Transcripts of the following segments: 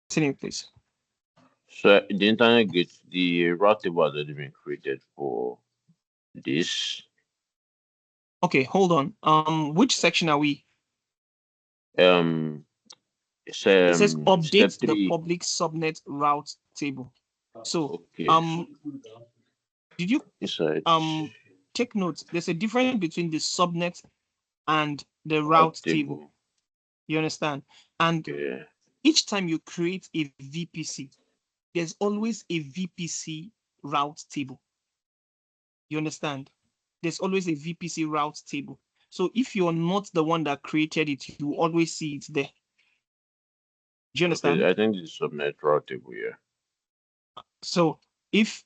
Continue, please. So the internet gate, the route table has already been created for this. Okay, hold on. Which section are we? It's It says step update the 3. public subnet route table. So Okay, did you inside take notes? There's a difference between the subnet and the route route table. table. You understand? And Okay. each time you create a VPC, there's always a VPC route table. You understand? There's always a VPC route table. So if you're not the one that created it, you always see it there. Do you Okay, understand? I think this is subnet route table here. So if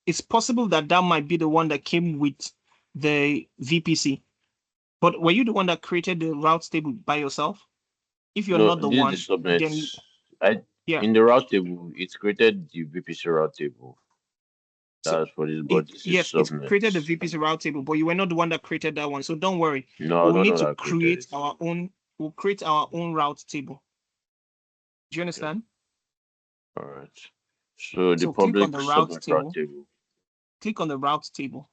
it's possible that that might be the one that came with the VPC, but were you the one that created the route table by yourself? If you're No, not the this is one, the then subnets. I yeah. In the route table, it's created the VPC route table. So That's for this, but this is yes, it's created the subnets. VPC route table, but you were not the one that created that one. So don't worry. No, We'll no, need no, to that created create it. our own. We'll create our own route table. Do you Okay, understand? all right. So the So click on public the route subnet route table. table. Click on the route table.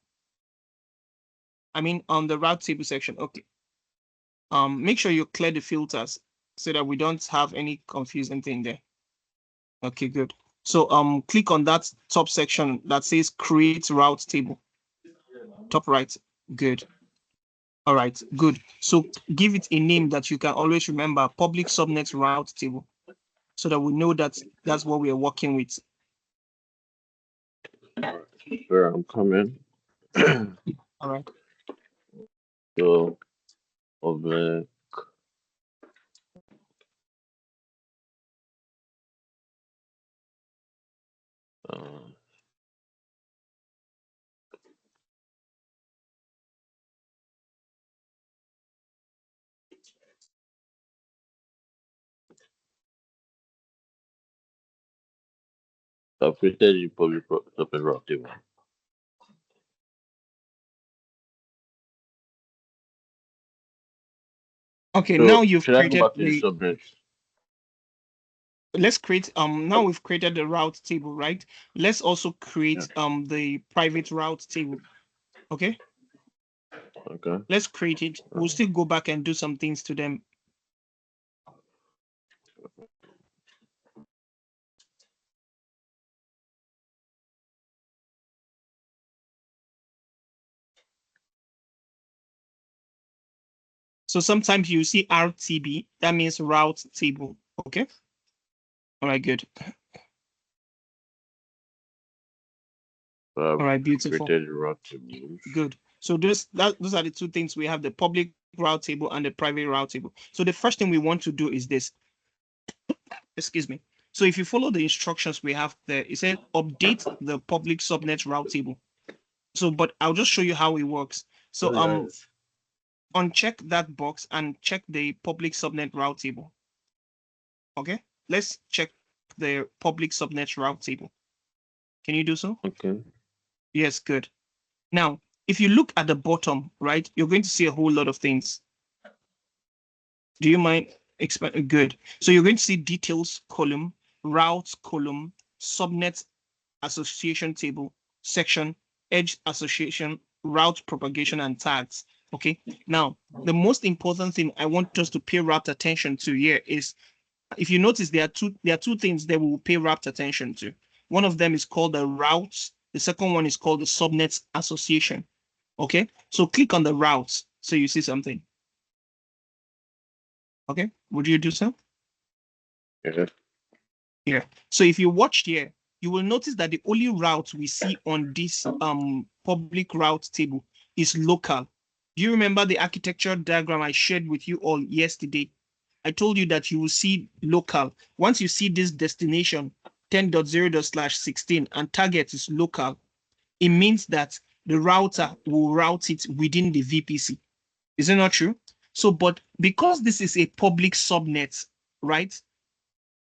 I mean, on the route table section. Okay. Make sure you clear the filters so that we don't have any confusing thing there. Okay, good. So click on that top section that says create route table. Top right. Good. All right, good. So give it a name that you can always remember, public subnet route table, so that we know that that's what we are working with. Where I'm coming. All right. So public. Uh, I've created the public subnet route table. Okay, now So you've should I go created back to the the, subnets? let's create, now we've created the route table, right? Let's also Yeah. create the private route table. Okay, Okay. let's create it. We'll still go back and do some things to them. So sometimes you see RTB, that means route table. Okay. All right, good. So All right, I've beautiful. created the route tables. Good. So those are the two things we have: the public route table and the private route table. So the first thing we want to do is this. Excuse me. So if you follow the instructions we have there, it says update the public subnet route table. So, but I'll just show you how it works. So uncheck that box and check the public subnet route table. Okay, let's check the public subnet route table. Can you do so? Okay. Yes, good. Now, if you look at the bottom, right, you're going to see a whole lot of things. Do you mind expand? Good. So you're going to see details column, routes column, subnet association table, section, edge association, route propagation, and tags. Okay. Now, the most important thing I want us to pay rapt attention to here is, if you notice, there are two things that we will pay rapt attention to. One of them is called the routes. The second one is called the subnet association. Okay. So click on the routes so you see something. Okay. Would you do so? Yeah. Here. So if you watched here, you will notice that the only route we see on this public route table is local. Do you remember the architecture diagram I shared with you all yesterday? I told you that you will see local. Once you see this destination 10.0/16 and target is local, it means that the router will route it within the VPC. Is it not true? So, but because this is a public subnet, right?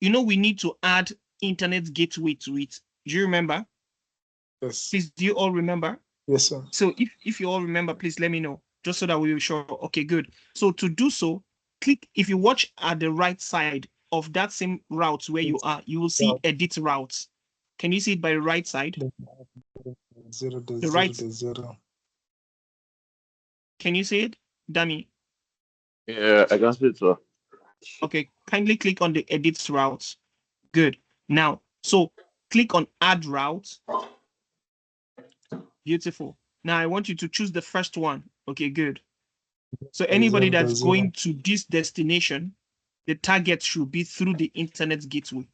You know, we need to add internet gateway to it. Do you remember? Yes. Please, do you all remember? Yes, sir. So if you all remember, please let me know, just so that we will be sure. Okay, good. So to do so, click, if you watch at the right side, of that same route where you are, you will see edit routes. Can you see it by the right side? The right. Can you see it, Dami? Yeah, I can see it, sir. Okay, kindly click on the edit routes. Good. Now, so click on add route. Beautiful. Now I want you to choose the first one. Okay, good. So anybody that's going to this destination, the target should be through the internet gateway.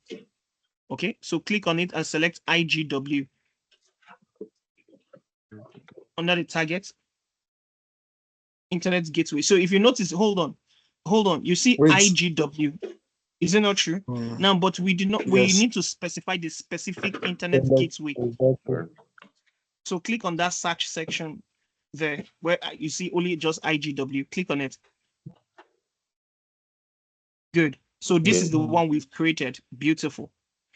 Okay, so click on it and select IGW. Under the target, internet gateway. So if you notice, hold on, you see IGW. Is it not true? Now, but we need to specify the specific internet gateway. So click on that search section there where you see only just IGW. Click on it. Good. So this is the one we've created. Beautiful.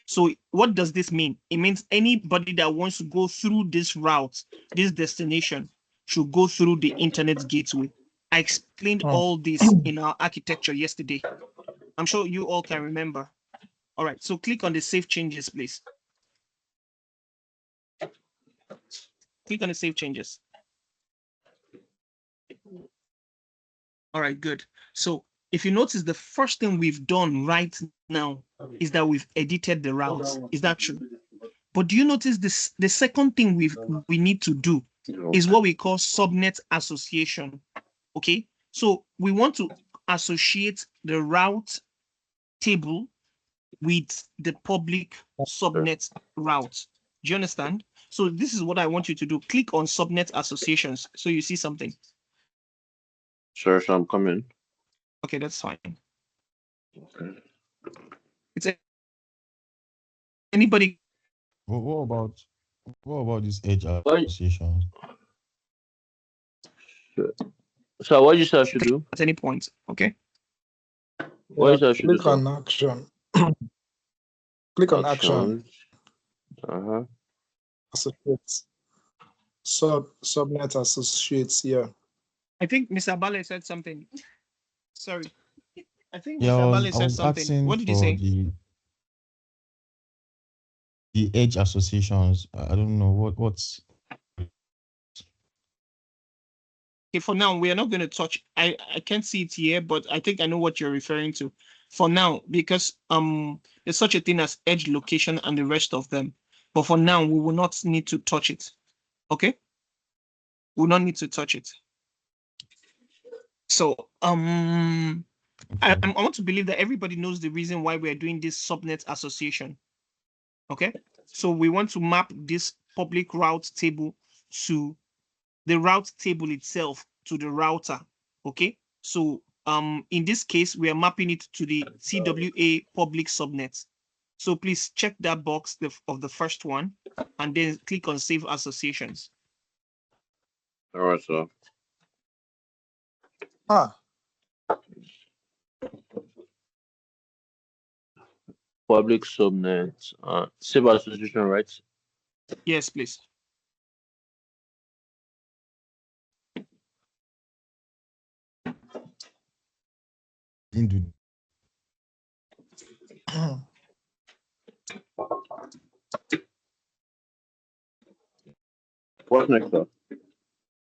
So what does this mean? It means anybody that wants to go through this route, this destination, should go through the internet gateway. I explained all this in our architecture yesterday. I'm sure you all can remember. All right, so click on the save changes, please. Click on the save changes. All right, good. So if you notice, the first thing we've done right now is that we've edited the routes. Is that true? But do you notice this? The second thing we need to do is what we call subnet association. Okay, so we want to associate the route table with the public subnet route. Do you understand? So this is what I want you to do. Click on subnet associations so you see something. Sure, so I'm coming. Okay, that's fine. Okay. It's anybody. What about this edge association? Sure. So what you say I should do? At any point, okay? What you should do? Click on action. Click on action. Associates. Subnet associates here. I think Mr. Bale said something. Sorry. I think Yeah, Mr. Bale I said was something. asking What did he for say? the edge associations. I don't know what's. Okay, for now, we are not going to touch. I can't see it here, but I think I know what you're referring to. For now, because there's such a thing as edge location and the rest of them. But for now, we will not need to touch it. Okay? We'll not need to touch it. So Okay. I want to believe that everybody knows the reason why we're doing this subnet association. Okay? So we want to map this public route table to the route table itself to the router. Okay, so in this case we are mapping it to the TWA public subnet. So please check that box of the first one and then click on save associations. All right, sir. Public subnet, save association, right? Yes, please. What's next, sir?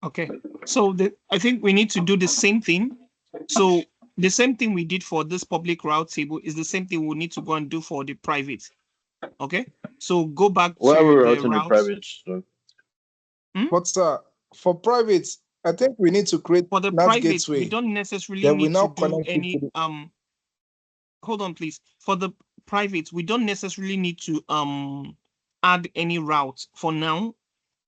Okay, so I think we need to do the same thing. So the same thing we did for this public route table is the same thing we need to go and do for the private. Okay, so go back Where to are we the routing the routes. private, sir? But for private, I think we need to create For the NAT private, gateway. we don't necessarily Then we need now to do connect it any to hold on please. For the private, we don't necessarily need to add any route. For now,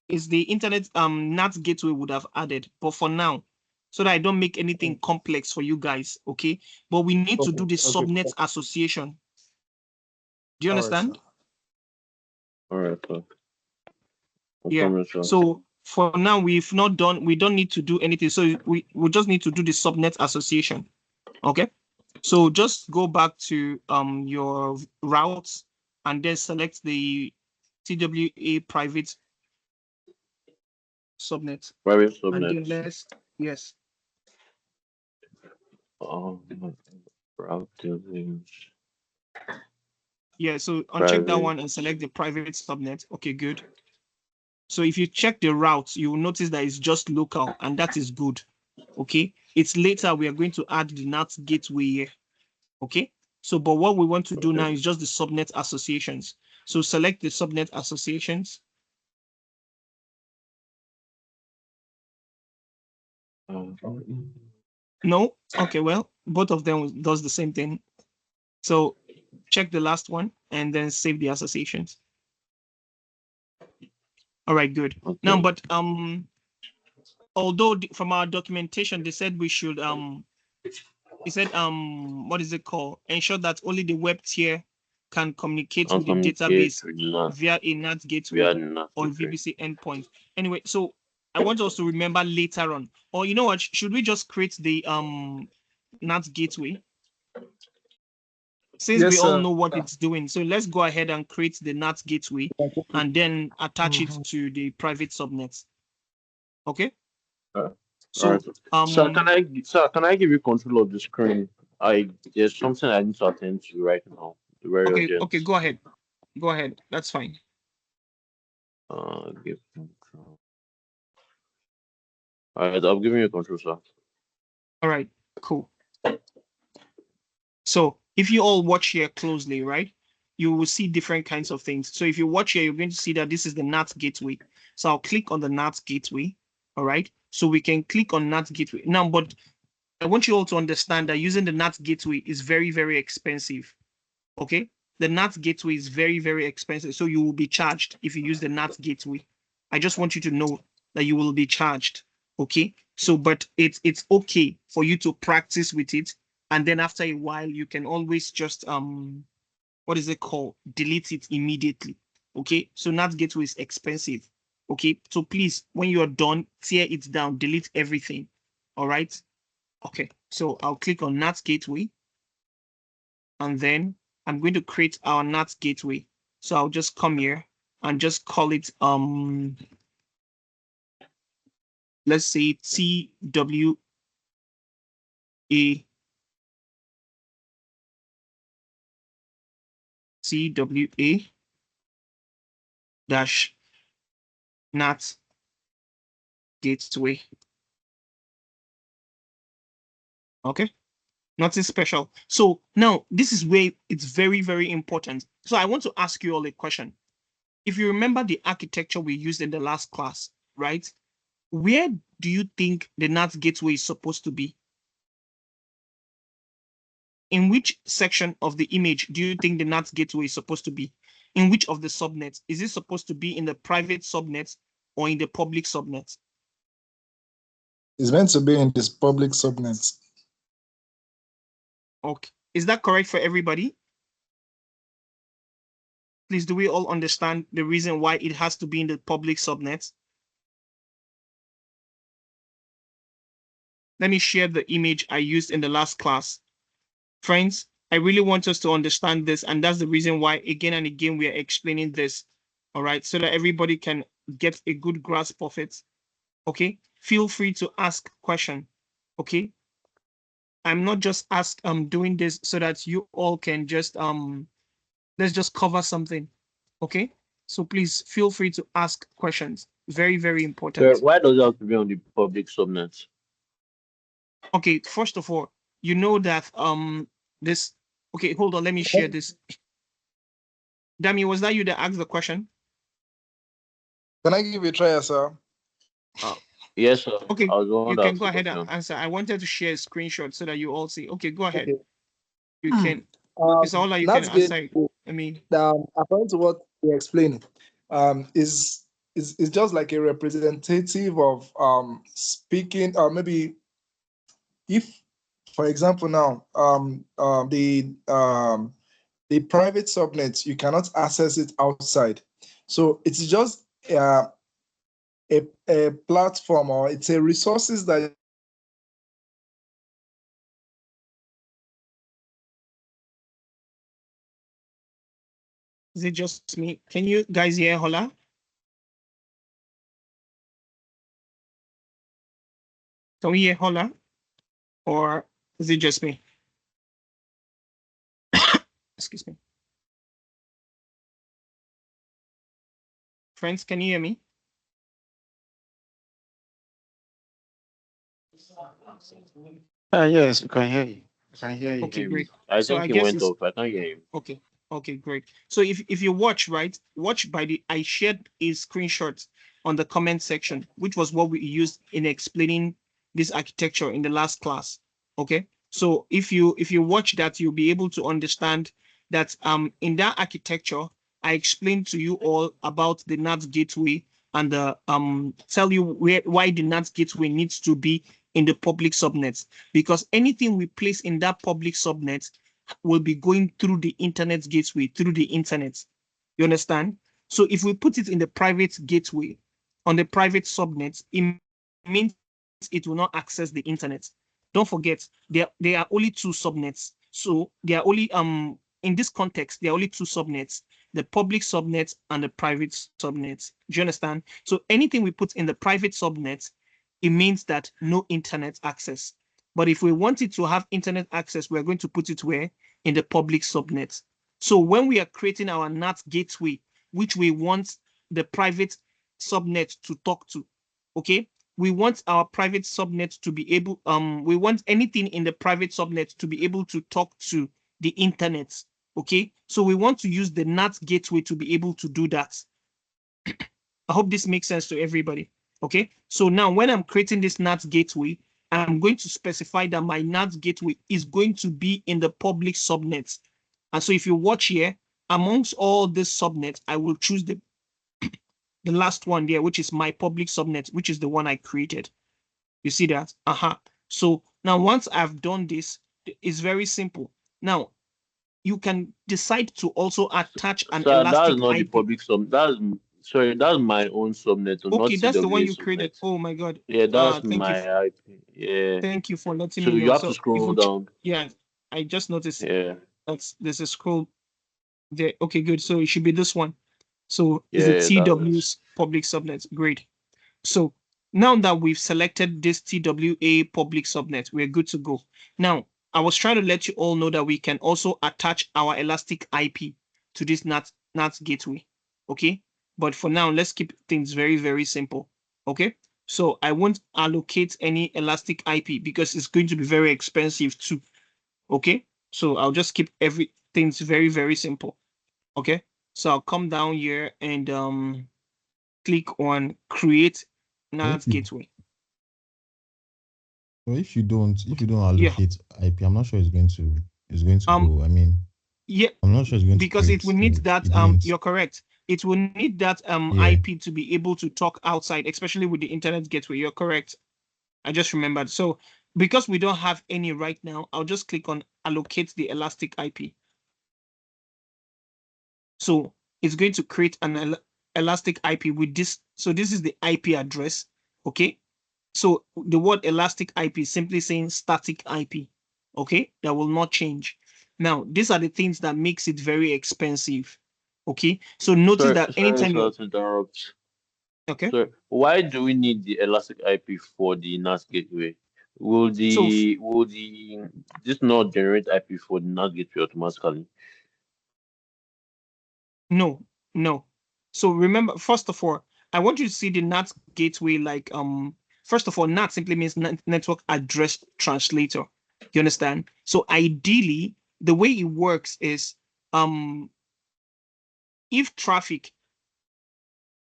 is the internet NAT gateway would have added, but for now, so that I don't make anything complex for you guys, okay? But we need to do the subnet association. Do you understand? All right, sir. Yeah. So for now, we don't need to do anything. So we just need to do the subnet association. Okay. So just go back to your routes and then select the TWA private subnet. Private And subnet. then yes. Routing. Yeah, so uncheck that Private. one and select the private subnet. Okay, good. So if you check the routes, you will notice that it's just local, and that is good. Okay, it's later we are going to add the NAT gateway here. Okay, so but what we want to do now is just the subnet associations. So select the subnet associations. No, okay, well, both of them does the same thing. So check the last one and then save the associations. All right, good. Okay. Now, but although from our documentation they said we should he said what is it called? Ensure that only the web tier can communicate with the database via a NAT gateway or VPC endpoint. Anyway, so I want us to remember later on, or you know what? Should we just create the NAT gateway? Since Yes, we all sir. know what it's doing, so let's go ahead and create the NAT gateway and then attach it to the private subnets. Okay. So, right. Can I give you control of the screen? There's something I need to attend to right now. okay, go ahead. Go ahead. That's fine. Give control. All right, I'm giving you control, sir. All right, cool. So if you all watch here closely, right, you will see different kinds of things. So if you watch here, you're going to see that this is the NAT gateway. So I'll click on the NAT gateway. All right. So we can click on NAT gateway now, but I want you all to understand that using the NAT gateway is very, very expensive. Okay. The NAT gateway is very, very expensive. So you will be charged if you use the NAT gateway. I just want you to know that you will be charged. Okay. So, but it's okay for you to practice with it. And then after a while, you can always just what is it called? Delete it immediately. Okay. So NAT gateway is expensive. Okay. So please, when you're done, tear it down, delete everything. All right. Okay. So I'll click on NAT gateway. And then I'm going to create our NAT gateway. So I'll just come here and just call it let's say TWA dash NAT gateway. Okay, nothing special. So now this is where it's very, very important. So I want to ask you all a question. If you remember the architecture we used in the last class, right? Where do you think the NAT gateway is supposed to be? In which section of the image do you think the NAT gateway is supposed to be? In which of the subnets? Is it supposed to be in the private subnet or in the public subnet? It's meant to be in this public subnet. Okay. Is that correct for everybody? Please, do we all understand the reason why it has to be in the public subnet? Let me share the image I used in the last class. Friends, I really want us to understand this, and that's the reason why again and again we are explaining this, all right, so that everybody can get a good grasp of it. Okay, feel free to ask question. Okay, I'm not just doing this so that you all can just let's just cover something. Okay, so please feel free to ask questions. Very, very important. Sir, why does it have to be on the public subnet? Okay, first of all, you know that this. Okay, hold on. Let me share this. Dami, was that you that asked the question? Can I give you a try, sir? Yes, sir. Okay, you that can go ahead and answer. I wanted to share a screenshot so that you all see. Okay, go ahead. Okay. You can. It's all that you can answer. I mean, according to what you're explaining, is just like a representative of speaking, or maybe if, for example, now the private subnet, you cannot access it outside, so it's just a platform, or it's a resources that. is it just me? Can you guys hear Hola? Can we hear Hola? Or is it just me? Excuse me. Friends, can you hear me? Yes, we can hear you. I can hear you. Okay, great. I So think I he guess went it's off. I can't hear him. okay. Okay, great. So if you watch, right, watch by the I shared a screenshot on the comment section, which was what we used in explaining this architecture in the last class. Okay. So if you watch that, you'll be able to understand that in that architecture, I explained to you all about the NAT gateway and the tell you why the NAT gateway needs to be in the public subnet, because anything we place in that public subnet will be going through the internet gateway, through the internet. You understand? So if we put it in the private gateway, on the private subnet, it means it will not access the internet. Don't forget, there are only two subnets. So there are only in this context, there are only two subnets, the public subnet and the private subnet. Do you understand? So anything we put in the private subnet, it means that no internet access. But if we want it to have internet access, we're going to put it where? In the public subnet. So when we are creating our NAT gateway, which we want the private subnet to talk to, okay? We want our private subnet to be able, we want anything in the private subnet to be able to talk to the internet, okay? So we want to use the NAT gateway to be able to do that. I hope this makes sense to everybody. Okay, so now when I'm creating this NAT gateway, I'm going to specify that my NAT gateway is going to be in the public subnet. And so if you watch here, amongst all these subnets, I will choose the last one there, which is my public subnet, which is the one I created. You see that? So now once I've done this, it's very simple. Now you can decide to also attach an So that's elastic not the IP. public sub. That's my own subnet, not Okay, that's the one CWA you created. subnet. Oh my God. Yeah, that's Thank you. my IP. Yeah. Thank you for letting So me you know. have to So if scroll we down. yeah, I just noticed Yeah. there's a scroll there. Okay, good. So it should be this one. So is it Yeah, that's TW's public subnet? Great. So now that we've selected this TWA public subnet, we're good to go. Now, I was trying to let you all know that we can also attach our elastic IP to this NAT gateway. Okay. But for now, let's keep things very, very simple. Okay. So I won't allocate any elastic IP because it's going to be very expensive too. Okay. So I'll just keep everything very, very simple. Okay. So I'll come down here and click on create NAT gateway. So if you don't allocate IP, I'm not sure it's going to go. I mean, yeah, I'm not sure it's going because to it will need that you're correct. It will need that Yeah. IP to be able to talk outside, especially with the internet gateway. You're correct. I just remembered. So because we don't have any right now, I'll just click on allocate the elastic IP. So it's going to create an elastic IP with this. So this is the IP address. Okay. So the word elastic IP is simply saying static IP. Okay. That will not change. Now, these are the things that makes it very expensive. Okay. So notice that anytime sorry you to interrupt. okay. So why do we need the elastic IP for the NAS gateway? Will So this not generate IP for the NAS gateway automatically? no, no. So remember, first of all, I want you to see the NAT gateway like first of all, NAT simply means network address translator. You understand? So ideally, the way it works is if traffic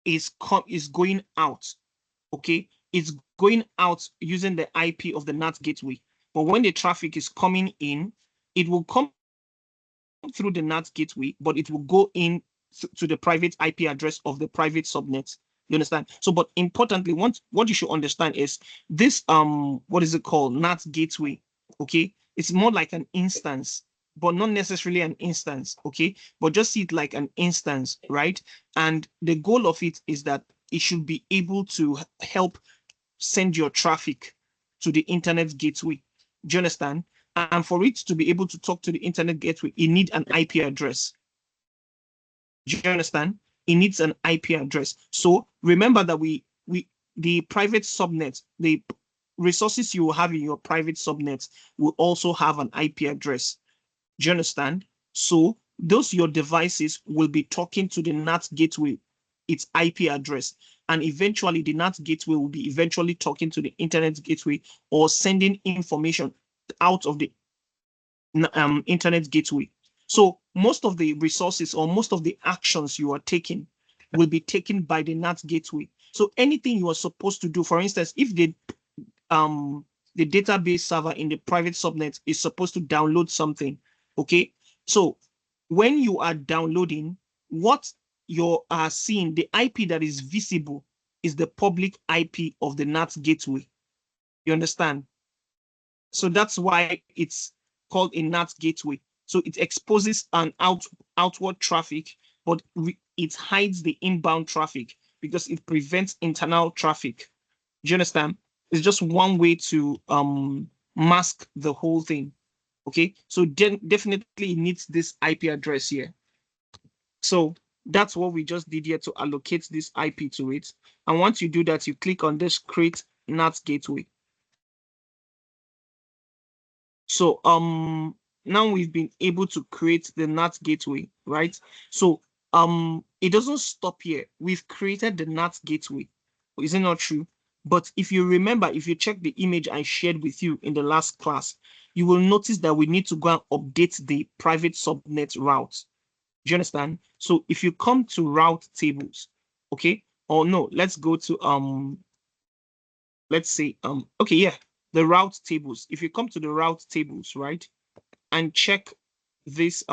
is going out, okay, it's going out using the IP of the NAT gateway. But when the traffic is coming in, it will come through the NAT gateway, but it will go in to the private IP address of the private subnet. You understand? So, but importantly, what you should understand is this what is it called? NAT gateway. Okay, it's more like an instance, but not necessarily an instance. Okay, but just see it like an instance, right? And the goal of it is that it should be able to help send your traffic to the internet gateway. Do you understand? And for it to be able to talk to the internet gateway, it needs an IP address. Do you understand? It needs an IP address. So remember that the private subnet, the resources you will have in your private subnet will also have an IP address. Do you understand? So those your devices will be talking to the NAT gateway, its IP address, and eventually the NAT gateway will be eventually talking to the internet gateway or sending information out of the internet gateway. So most of the resources or most of the actions you are taking will be taken by the NAT gateway. So anything you are supposed to do, for instance, if the database server in the private subnet is supposed to download something, okay? So when you are downloading, what you are seeing, the IP that is visible is the public IP of the NAT gateway. You understand? So that's why it's called a NAT gateway. So it exposes an outward traffic, but it hides the inbound traffic because it prevents internal traffic. Do you understand? It's just one way to mask the whole thing. Okay, so definitely it needs this IP address here. So that's what we just did here to allocate this IP to it. And once you do that, you click on this create NAT gateway. So now we've been able to create the NAT gateway, right? So it doesn't stop here. We've created the NAT gateway. Is it not true? But if you remember, if you check the image I shared with you in the last class, you will notice that we need to go and update the private subnet route. Do you understand? So if you come to route tables, okay, or no, let's go to let's say okay, yeah, the route tables. If you come to the route tables, right, and check this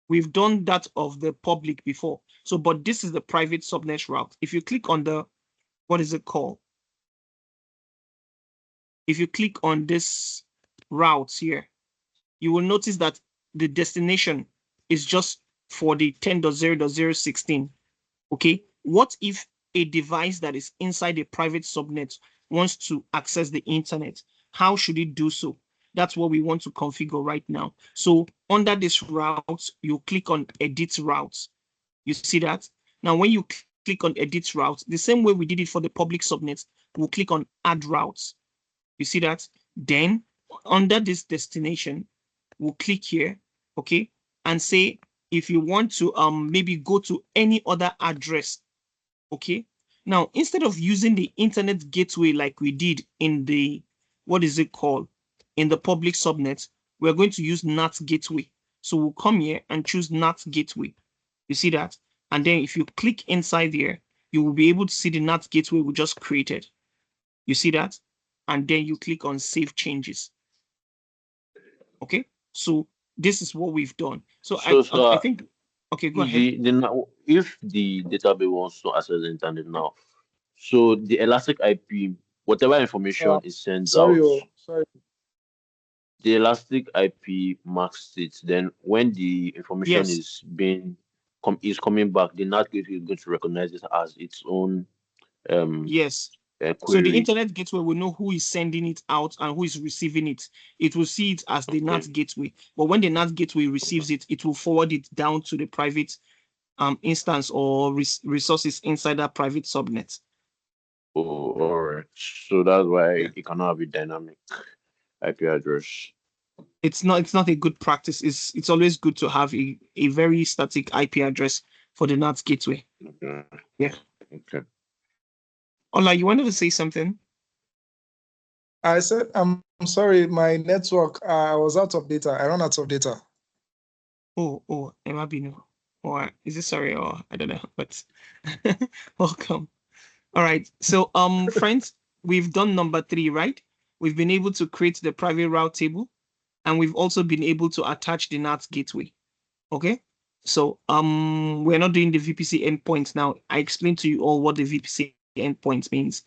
we've done that of the public before. So but this is the private subnet route. If you click on the, what is it called? If you click on this route here, you will notice that the destination is just for the 10.0.016. Okay, what if a device that is inside a private subnet wants to access the internet? How should it do so? That's what we want to configure right now. So under this route, you click on edit routes. You see that? Now, when you click on edit routes, the same way we did it for the public subnet, we'll click on add routes. You see that? Then under this destination, we'll click here, okay, and say if you want to maybe go to any other address, okay. Now, instead of using the internet gateway like we did in the, what is it called, in the public subnet, we're going to use NAT gateway. So we'll come here and choose NAT gateway. You see that? And then if you click inside there, you will be able to see the NAT gateway we just created. You see that? And then you click on save changes. Okay, so this is what we've done. So I think, okay, go ahead. If the database wants to access the internet now, so the elastic IP, whatever information is sent out, sorry. the elastic IP marks it. Then when the information is coming back, the NAT gateway is going to recognize it as its own yes. query. So the internet gateway will know who is sending it out and who is receiving it. It will see it as the NAT gateway. But when the NAT gateway receives it, it will forward it down to the private instance or resources inside that private subnet. Oh, all right. So that's why it cannot have a dynamic IP address. It's not a good practice. It's always good to have a very static IP address for the NAT gateway. Okay. Yeah. Okay. Ola, you wanted to say something? I said, I'm sorry, my network, I was out of data. I ran out of data. Oh, Emma Bino. Or is it sorry, or I don't know, but welcome. All right. So friends, we've done number 3, right? We've been able to create the private route table, and we've also been able to attach the NAT gateway. Okay. So we're not doing the VPC endpoints now. I explained to you all what the VPC endpoint means.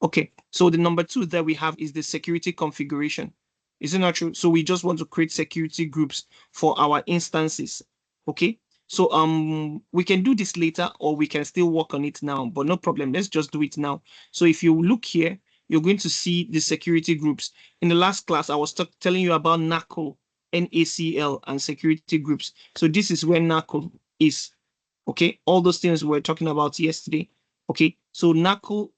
Okay, so the number 2 that we have is the security configuration. Is it not true? So we just want to create security groups for our instances. Okay, so we can do this later, or we can still work on it now, but no problem. Let's just do it now. So if you look here, you're going to see the security groups. In the last class, I was telling you about NACL, NACL, and security groups. So this is where NACL is. Okay, all those things we were talking about yesterday. Okay, so NACL,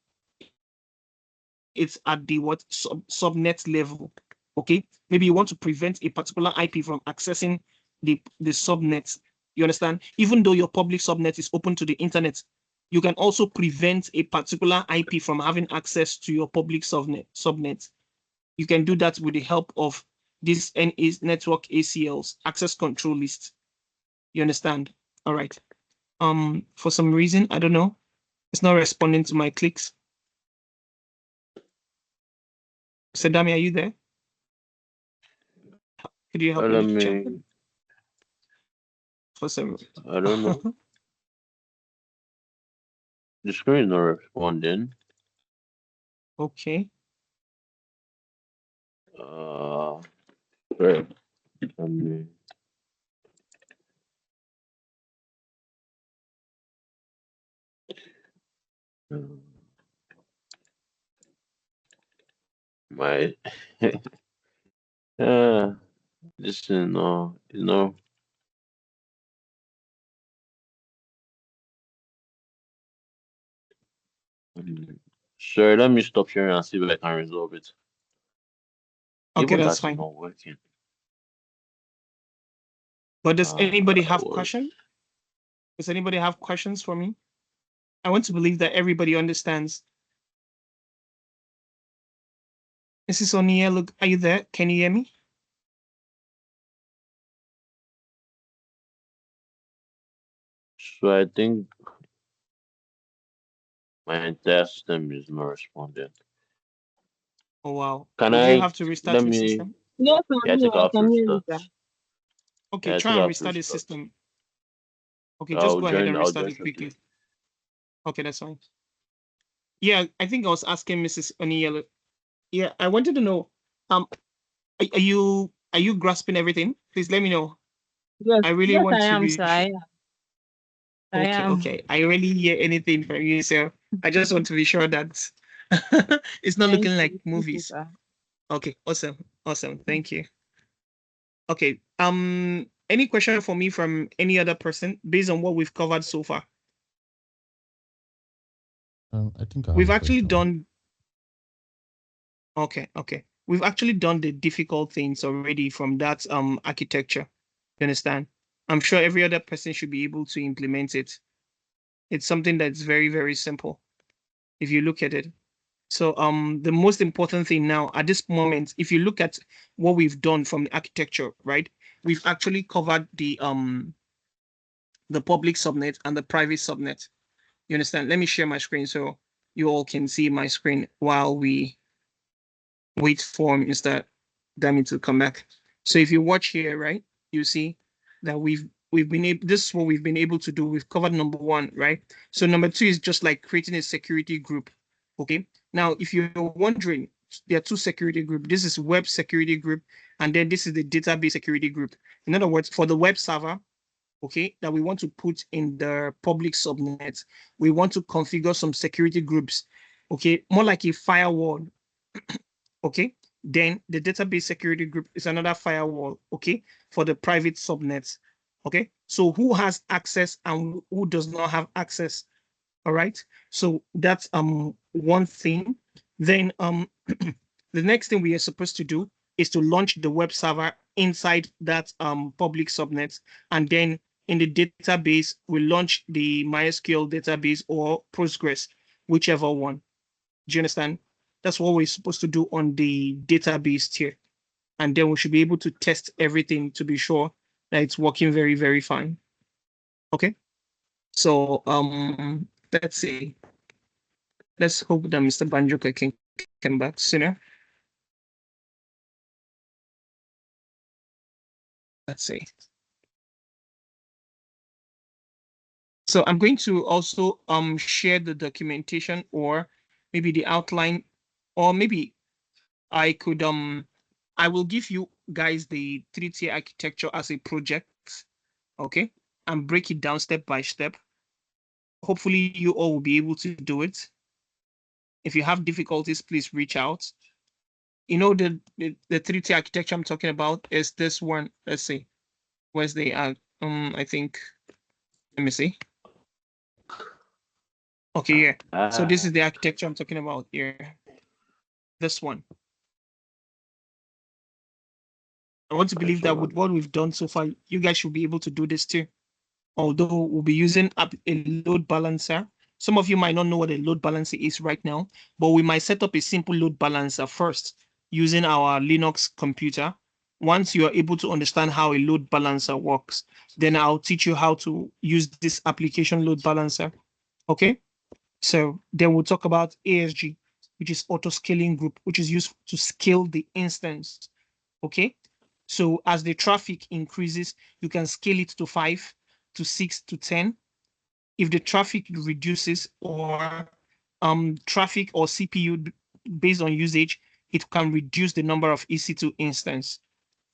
it's at the subnet level. Okay, maybe you want to prevent a particular IP from accessing the subnets. You understand? Even though your public subnet is open to the internet, you can also prevent a particular IP from having access to your public subnet. You can do that with the help of this network ACLs, access control list. You understand? All right. For some reason, I don't know, it's not responding to my clicks. Sedami, are you there? Could you help me check? For some, I don't know. The screen is not responding. Okay. Right. My this is no, Sorry, let me stop sharing and see if I can resolve it. Okay, Even that's that is fine. not working. But does anybody have questions? Does anybody have questions for me? I want to believe that everybody understands. Mrs. O'Neill, look, are you there? Can you hear me? So I think my entire system is not responding. Oh wow. Can Would I you have to restart your me system? Yes, yeah, I think I I have to can hear you, restart. sir. Okay, Yeah, I try think I and have to restart the restart. system. Okay, just go ahead and I'll restart join it quickly. shortly. Okay, that's fine. Yeah, I think I was asking Mrs. O'Neill. Yeah, I wanted to know, are you grasping everything? Please let me know. Yes, I really yes, want I to am, be sir. I am. I okay, am. okay. I really hear anything from you, so I just want to be sure that it's not Thank looking you. like Thank you, movies. sir. Okay, awesome, awesome. Thank you. Okay. Any question for me from any other person based on what we've covered so far? I think I have We've a actually question. done. Okay, okay. We've actually done the difficult things already from that architecture. You understand? I'm sure every other person should be able to implement it. It's something that's very, very simple if you look at it. So the most important thing now at this moment, if you look at what we've done from the architecture, right? We've actually covered the public subnet and the private subnet. You understand? Let me share my screen so you all can see my screen while we wait for Mr. Dami to come back. So if you watch here, right, you see that we've been able, this is what we've been able to do. We've covered number one, right? So number two is just like creating a security group. Okay. Now, if you're wondering, there are two security groups. This is web security group, and then this is the database security group. In other words, for the web server, okay, that we want to put in the public subnet, we want to configure some security groups, okay, more like a firewall, okay. Then the database security group is another firewall, okay, for the private subnets, okay. So who has access and who does not have access? All right. So that's one thing. Then the next thing we are supposed to do is to launch the web server inside that public subnet, and then in the database we launch the MySQL database or Postgres, whichever one. Do you understand? That's what we're supposed to do on the database tier, and then we should be able to test everything to be sure that it's working very, very fine. Okay. So let's see. Let's hope that Mr. Banjoka can come back sooner. Let's see. So I'm going to also share the documentation or maybe the outline, or maybe I could I will give you guys the 3-tier architecture as a project, okay, and break it down step by step. Hopefully you all will be able to do it. If you have difficulties, please reach out. You know, the 3-tier architecture I'm talking about is this one. Let's see. Where's the I think, let me see. Okay, yeah. So this is the architecture I'm talking about here. This one. I want to believe that with what we've done so far, you guys should be able to do this too. Although we'll be using a load balancer. Some of you might not know what a load balancer is right now, but we might set up a simple load balancer first using our Linux computer. Once you are able to understand how a load balancer works, then I'll teach you how to use this application load balancer. Okay? So then we'll talk about ASG, which is Autoscaling group, which is used to scale the instance. Okay? So as the traffic increases, you can scale it to 5, to 6, to 10. If the traffic reduces or traffic or CPU based on usage, it can reduce the number of EC2 instance.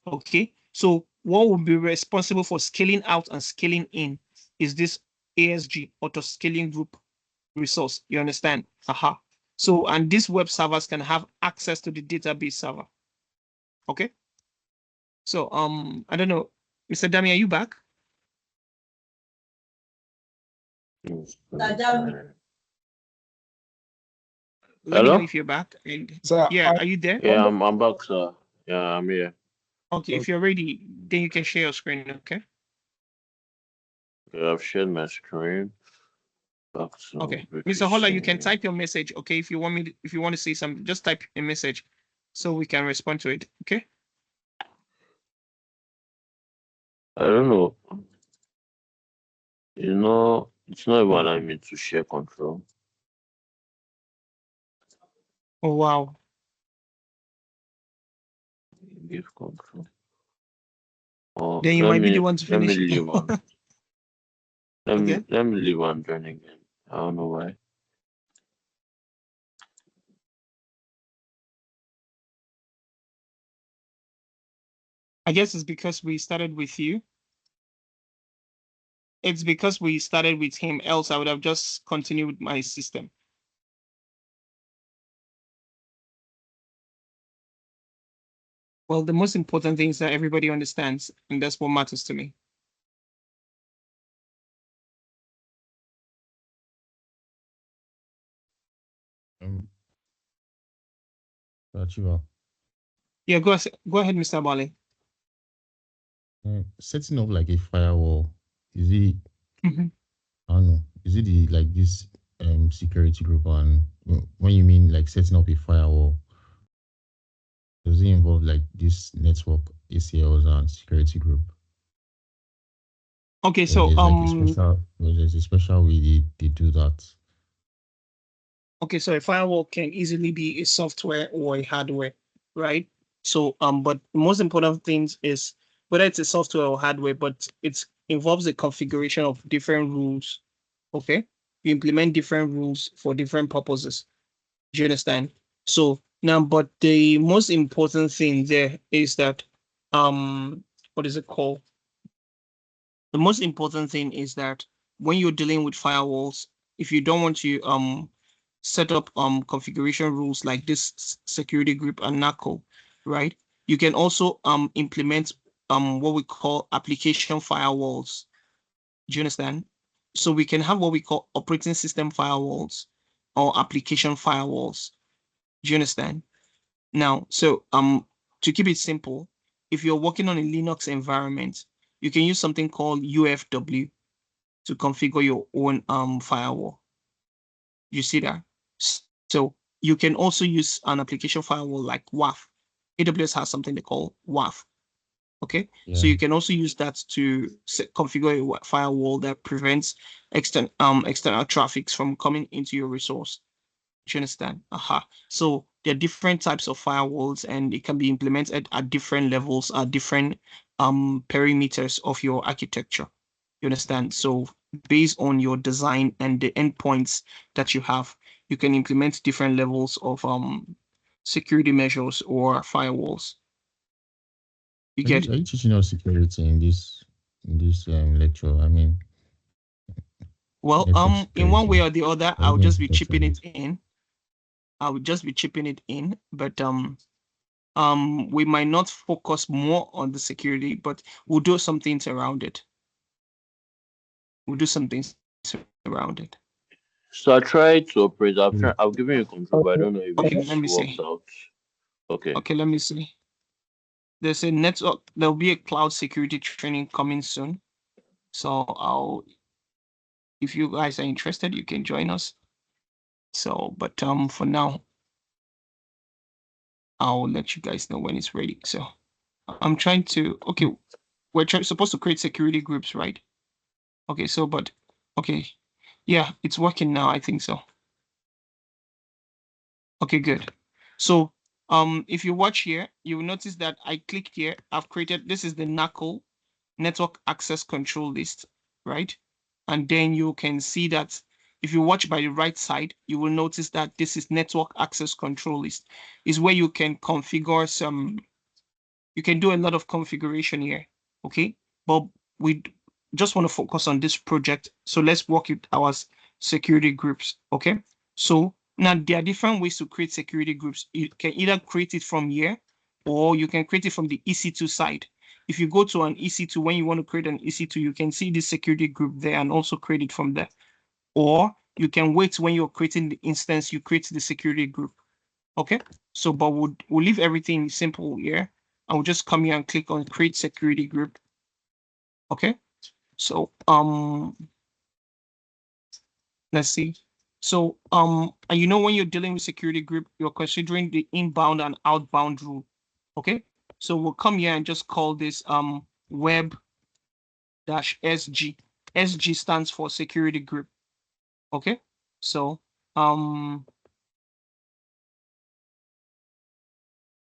Okay, so what will be responsible for scaling out and scaling in is this ASG, auto scaling group resource. You understand? Aha. So, and these web servers can have access to the database server. Okay. So, I don't know, Mr. Dami, are you back? Let me know if you're back. And So yeah, are you there? Yeah, I'm back, sir. Yeah, I'm here. Okay, if you're ready, then you can share your screen, okay? Yeah, I've shared my screen. Back to Okay, VPC. Mr. Holler, you can type your message, okay? If you want me, if you want to say something, just type a message so we can respond to it, okay? I don't know. You know, it's not even allowing me to share control. Oh, wow. Give control. Oh, Then you might be the one to let me finish. leave on. Okay. Let me leave on join again. I don't know why. I guess it's because we started with you. It's because we started with him, else I would have just continued with my system. Well, the most important thing is that everybody understands, and that's what matters to me. Achieva. Yeah, go ahead, Mr. Bali. Setting up like a firewall, is it? Mm-hmm. I don't know. Is it like this security group? And when you mean like setting up a firewall, does it involve like this network ACLs and security group? Okay, Or so there's a special way they do that. Okay, so a firewall can easily be a software or a hardware, right? So but the most important things is whether it's a software or hardware, but it involves a configuration of different rules. Okay, you implement different rules for different purposes. Do you understand? So now, but the most important thing there is that what is it called? The most important thing is that when you're dealing with firewalls, if you don't want to set up configuration rules like this security group and NACL, right? You can also implement what we call application firewalls. Do you understand? So we can have what we call operating system firewalls or application firewalls. Do you understand? Now, so to keep it simple, if you're working on a Linux environment, you can use something called UFW to configure your own firewall. You see that? So you can also use an application firewall like WAF. AWS has something they call WAF. Okay, Yeah. so you can also use that to configure a firewall that prevents external traffic from coming into your resource. Do you understand? Aha. So there are different types of firewalls, and it can be implemented at different levels, at different perimeters of your architecture. You understand? So based on your design and the endpoints that you have, you can implement different levels of security measures or firewalls. You get Are you teaching us security in this lecture? I mean, well, in one way or the other, I'll just be chipping it in. I would just be chipping it in, but we might not focus more on the security, but we'll do some things around it. We'll do some things around it. So I tried to operate. I've given you control, but I don't know if Okay, let it me works see. out. Okay. Okay, let me see. there's a network, there'll be a cloud security training coming soon. So if you guys are interested, you can join us. So, but for now, I'll let you guys know when it's ready. So I'm trying to, okay, we're supposed to create security groups, right? Okay, so, but, okay. Yeah, it's working now. I think so. Okay, good. So, if you watch here, you will notice that I clicked here. I've created, this is the NACL, Network Access Control List, right? And then you can see that if you watch by the right side, you will notice that this is Network Access Control List. Is where you can configure some, you can do a lot of configuration here, okay? But we just want to focus on this project. So let's work with our security groups, okay? So now there are different ways to create security groups. You can either create it from here or you can create it from the EC2 side. If you go to an EC2, when you want to create an EC2, you can see this security group there and also create it from there. Or you can wait when you're creating the instance, you create the security group. Okay, so but we'll leave everything simple here. I will just come here and click on create security group. Okay, so let's see. So and you know when you're dealing with security group, you're considering the inbound and outbound rule. Okay, so we'll come here and just call this web dash SG. SG stands for security group. Okay, so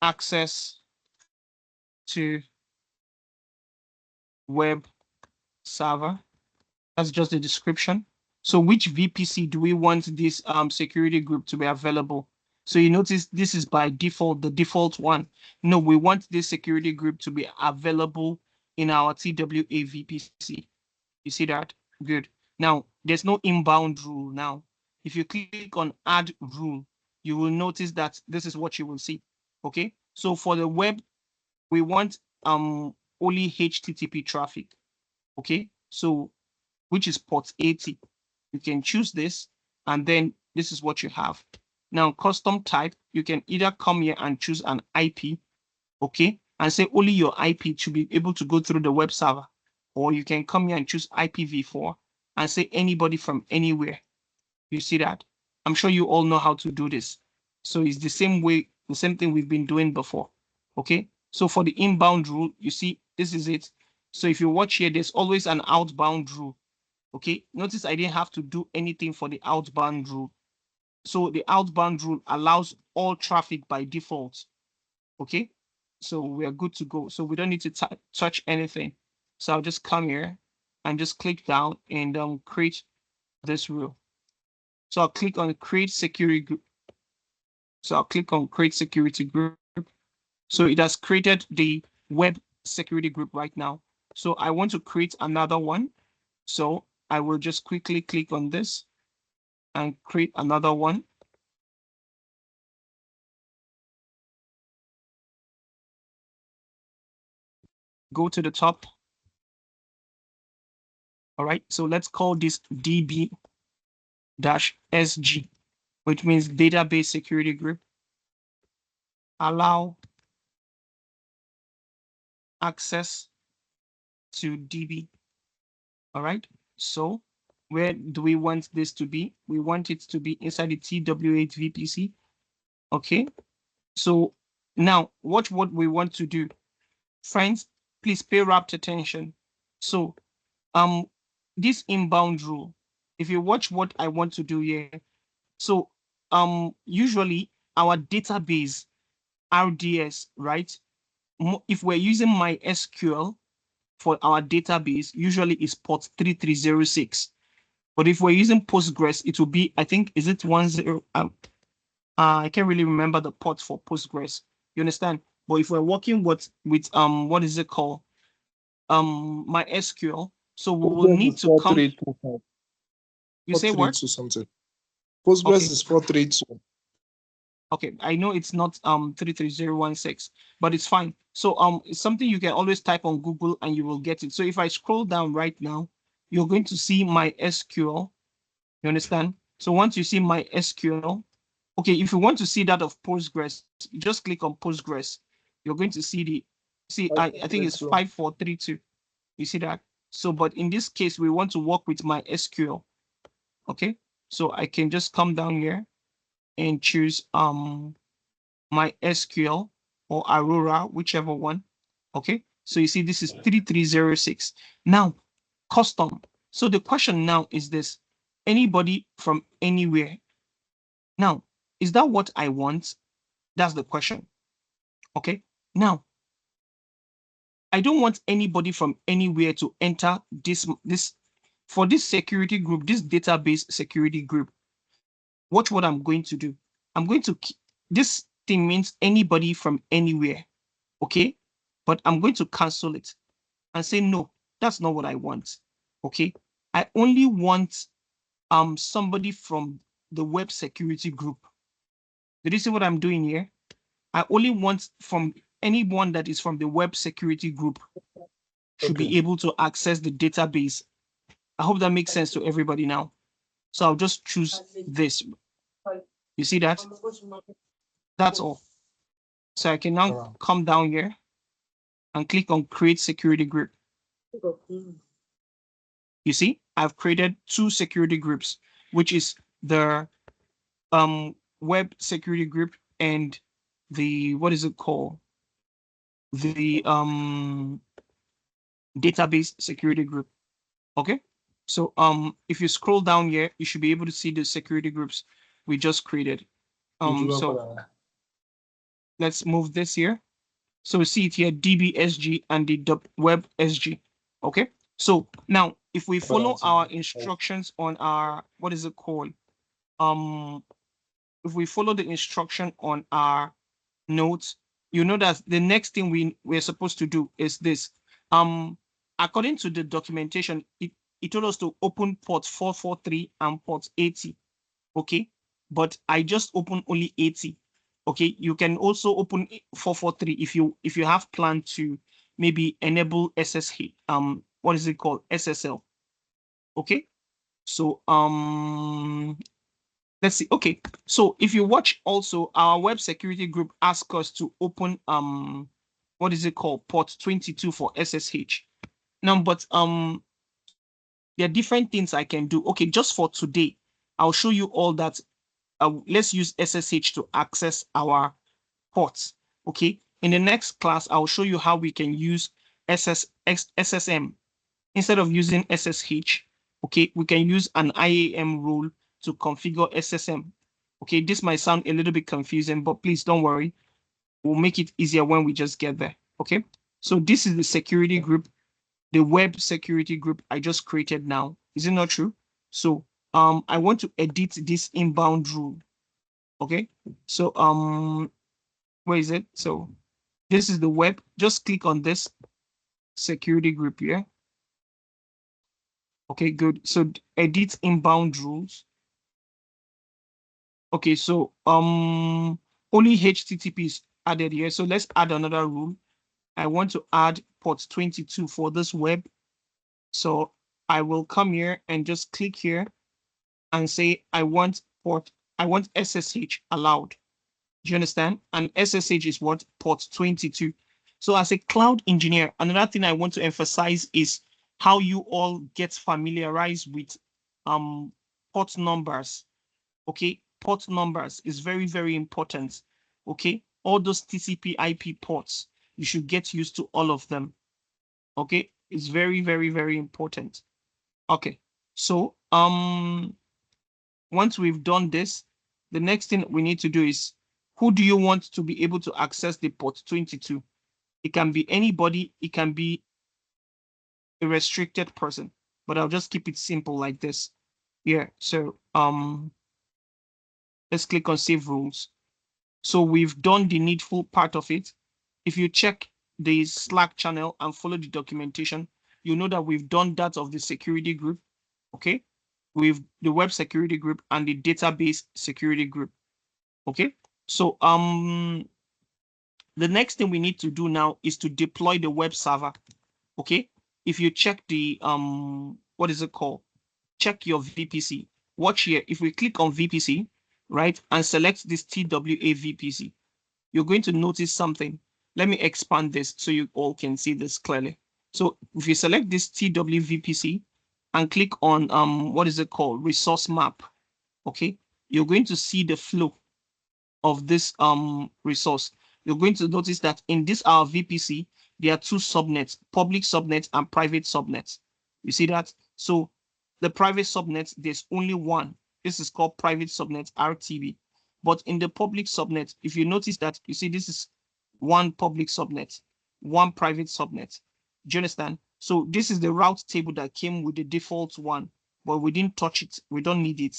access to web server. That's just the description. So which VPC do we want this security group to be available? So you notice this is by default, the default one. No, we want this security group to be available in our TWA VPC. You see that? Good. Now, there's no inbound rule now. If you click on add rule, you will notice that this is what you will see. Okay. So for the web, we want only HTTP traffic. Okay. So which is port 80. You can choose this, and then this is what you have. Now, custom type, you can either come here and choose an IP, okay, and say only your IP to be able to go through the web server, or you can come here and choose IPv4 and say anybody from anywhere. You see that? I'm sure you all know how to do this. So it's the same way, the same thing we've been doing before, okay? So for the inbound rule, you see, this is it. So if you watch here, there's always an outbound rule. Okay, notice I didn't have to do anything for the outbound rule. So the outbound rule allows all traffic by default. Okay, so we're good to go. So we don't need to touch anything. So I'll just come here and just click down and create this rule. So I'll click on create security group. So I'll click on create security group. So it has created the web security group right now. So I want to create another one. So I will just quickly click on this and create another one. Go to the top. All right, so let's call this DB-SG, which means database security group. Allow access to DB. All right, so where do we want this to be? We want it to be inside the TW8 VPC. Okay, so now watch what we want to do. Friends, please pay rapt attention. So this inbound rule, if you watch what I want to do here, so usually our database RDS, right? If we're using MySQL for our database, usually is port 3306. But if we're using Postgres, it will be, I think, is it 10? I can't really remember the port for Postgres. You understand? But if we're working with what is it called? MySQL. So we will need to come. You say what? Something. Postgres is 432. Okay, I know it's not 33016, but it's fine. So it's something you can always type on Google and you will get it. So if I scroll down right now, you're going to see MySQL. You understand? So once you see MySQL, okay, if you want to see that of Postgres, you just click on Postgres. You're going to see See, I think it's 5432. You see that? So, but in this case, we want to work with my SQL. Okay, so I can just come down here and choose my SQL or Aurora, whichever one. Okay, so you see this is 3306. Now, custom. So the question now is this: anybody from anywhere. Now, is that what I want? That's the question. Okay, now I don't want anybody from anywhere to enter this for this security group, this database security group. Watch what I'm going to do. I'm going to this thing means anybody from anywhere. Okay, but I'm going to cancel it and say no, that's not what I want. Okay, I only want somebody from the web security group. Did you see what I'm doing here? I only want from anyone that is from the web security group should be able to access the database. I hope that makes sense to everybody now. So I'll just choose this. You see that? That's all. So I can now come down here and click on create security group. You see, I've created two security groups, which is the web security group and the, what is it called? The database security group. Okay. So if you scroll down here, you should be able to see the security groups we just created. So let's move this here. So we see it here, DBSG and the WebSG. Okay. So now if we follow our instructions on our, what is it called? If we follow the instruction on our notes, you know that the next thing we're supposed to do is this. According to the documentation, it told us to open port 443 and port 80. Okay, but I just open only 80. Okay, you can also open 443 if you have planned to maybe enable SSH. What is it called? SSL. Okay, so let's see. Okay, so if you watch also, our web security group asked us to open what is it called? Port 22 for SSH. Now, but there are different things I can do. Okay, just for today, I'll show you all that. Let's use SSH to access our ports. Okay, in the next class, I'll show you how we can use SSM instead of using SSH. Okay, we can use an IAM rule to configure SSM. Okay, this might sound a little bit confusing, but please don't worry. We'll make it easier when we just get there. Okay, so this is the security group, the web security group I just created now. Is it not true? So I want to edit this inbound rule. Okay, so where is it? So this is the web. Just click on this security group here. Okay, good. So edit inbound rules. Okay, so only HTTP is added here. So let's add another rule. I want to add port 22 for this web. So I will come here and just click here and say I want SSH allowed. Do you understand? And SSH is what? Port 22. So as a cloud engineer, another thing I want to emphasize is how you all get familiarized with port numbers. Okay, port numbers is very, very important. Okay, all those TCP IP ports, you should get used to all of them. Okay, it's very, very, very important. Okay, so once we've done this, the next thing we need to do is, who do you want to be able to access the port 22? It can be anybody, it can be a restricted person, but I'll just keep it simple like this. Yeah, so let's click on save rules. So we've done the needful part of it. If you check the Slack channel and follow the documentation, you know that we've done that of the security group. Okay, with the web security group and the database security group. Okay, so the next thing we need to do now is to deploy the web server. Okay, if you check the what is it called? Check your VPC. Watch here. If we click on VPC, right, and select this TWA VPC, you're going to notice something. let me expand this so you all can see this clearly. So if you select this TWVPC and click on what is it called? Resource map. Okay, you're going to see the flow of this resource. You're going to notice that in this our VPC, there are two subnets, public subnets and private subnets. You see that? So the private subnet, there's only one. This is called private subnet, RTB. But in the public subnet, if you notice that, you see this is one public subnet, one private subnet. Do you understand? So this is the route table that came with the default one, but we didn't touch it. We don't need it.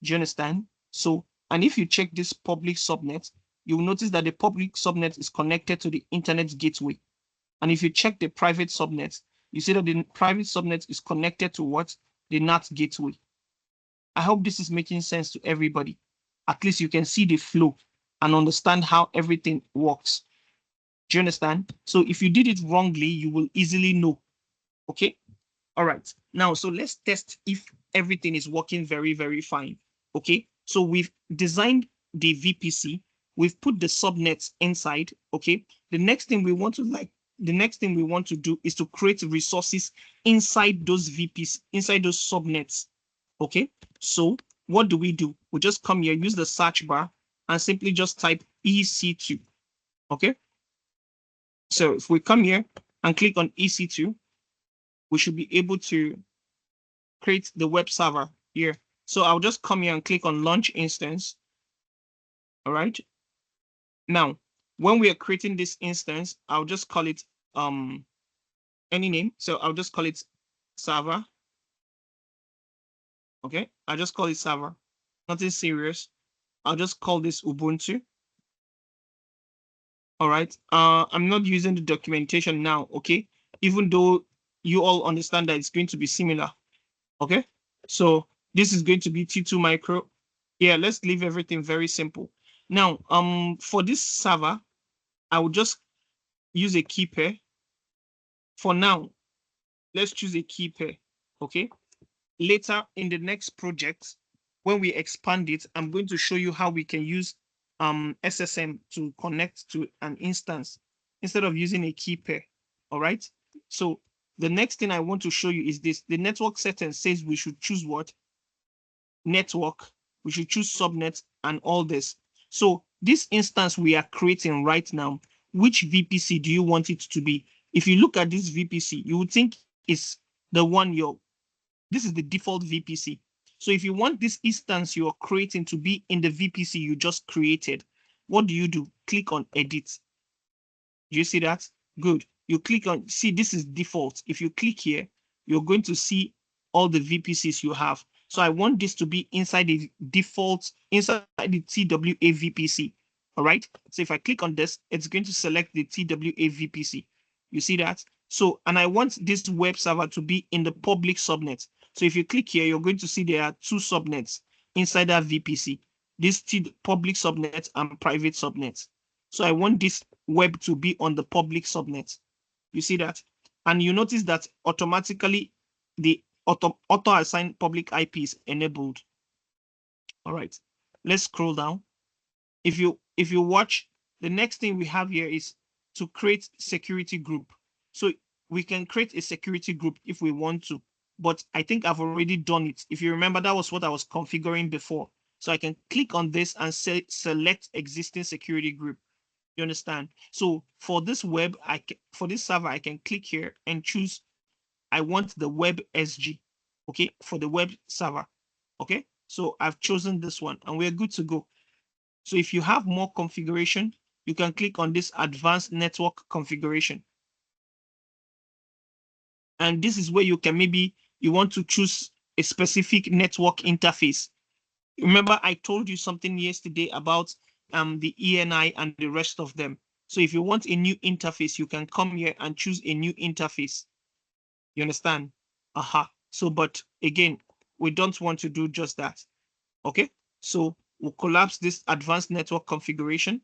Do you understand? So, and if you check this public subnet, you will notice that the public subnet is connected to the internet gateway. And if you check the private subnet, you see that the private subnet is connected to what? The NAT gateway. I hope this is making sense to everybody. At least you can see the flow and understand how everything works. Do you understand? So if you did it wrongly, you will easily know. Okay? All right. Now, so let's test if everything is working very, very fine. Okay? So we've designed the VPC. We've put the subnets inside. Okay? The next thing we want to do is to create resources inside those VPs, inside those subnets. Okay? So what do? We just come here, use the search bar, and simply just type EC2. Okay? So if we come here and click on EC2, we should be able to create the web server here. So I'll just come here and click on launch instance. All right. Now, when we are creating this instance, I'll just call it any name. So I'll just call it server. Okay, I'll just call it server. Nothing serious. I'll just call this Ubuntu. All right. I'm not using the documentation now, okay? Even though you all understand that it's going to be similar. Okay, so this is going to be T2 micro. Yeah, let's leave everything very simple. Now, for this server, I will just use a key pair. For now, let's choose a key pair. Okay. Later in the next project, when we expand it, I'm going to show you how we can use SSM to connect to an instance instead of using a key pair. All right. So the next thing I want to show you is this. The network settings says we should choose what? Network. We should choose subnet and all this. So this instance we are creating right now, which VPC do you want it to be? If you look at this VPC, you would think it's the one this is the default VPC. So if you want this instance you're creating to be in the VPC you just created, what do? Click on edit. Do you see that? Good. You click on, see, this is default. If you click here, you're going to see all the VPCs you have. So I want this to be inside the default, inside the TWA VPC. All right. So if I click on this, it's going to select the TWA VPC. You see that? So, and I want this web server to be in the public subnet. So if you click here, you're going to see there are two subnets inside that VPC. This public subnet and private subnet. So I want this web to be on the public subnet. You see that? And you notice that automatically the auto-assign public IP is enabled. All right, let's scroll down. If you watch, the next thing we have here is to create security group. So we can create a security group if we want to, but I think I've already done it. If you remember, that was what I was configuring before. So I can click on this and select existing security group. You understand? So for this web, for this server, I can click here and choose, I want the web SG, okay, for the web server, okay? So I've chosen this one and we're good to go. So if you have more configuration, you can click on this advanced network configuration. And this is where you can you want to choose a specific network interface. Remember, I told you something yesterday about the ENI and the rest of them. So if you want a new interface, you can come here and choose a new interface. You understand? Aha. So, but again, we don't want to do just that. Okay. So we'll collapse this advanced network configuration.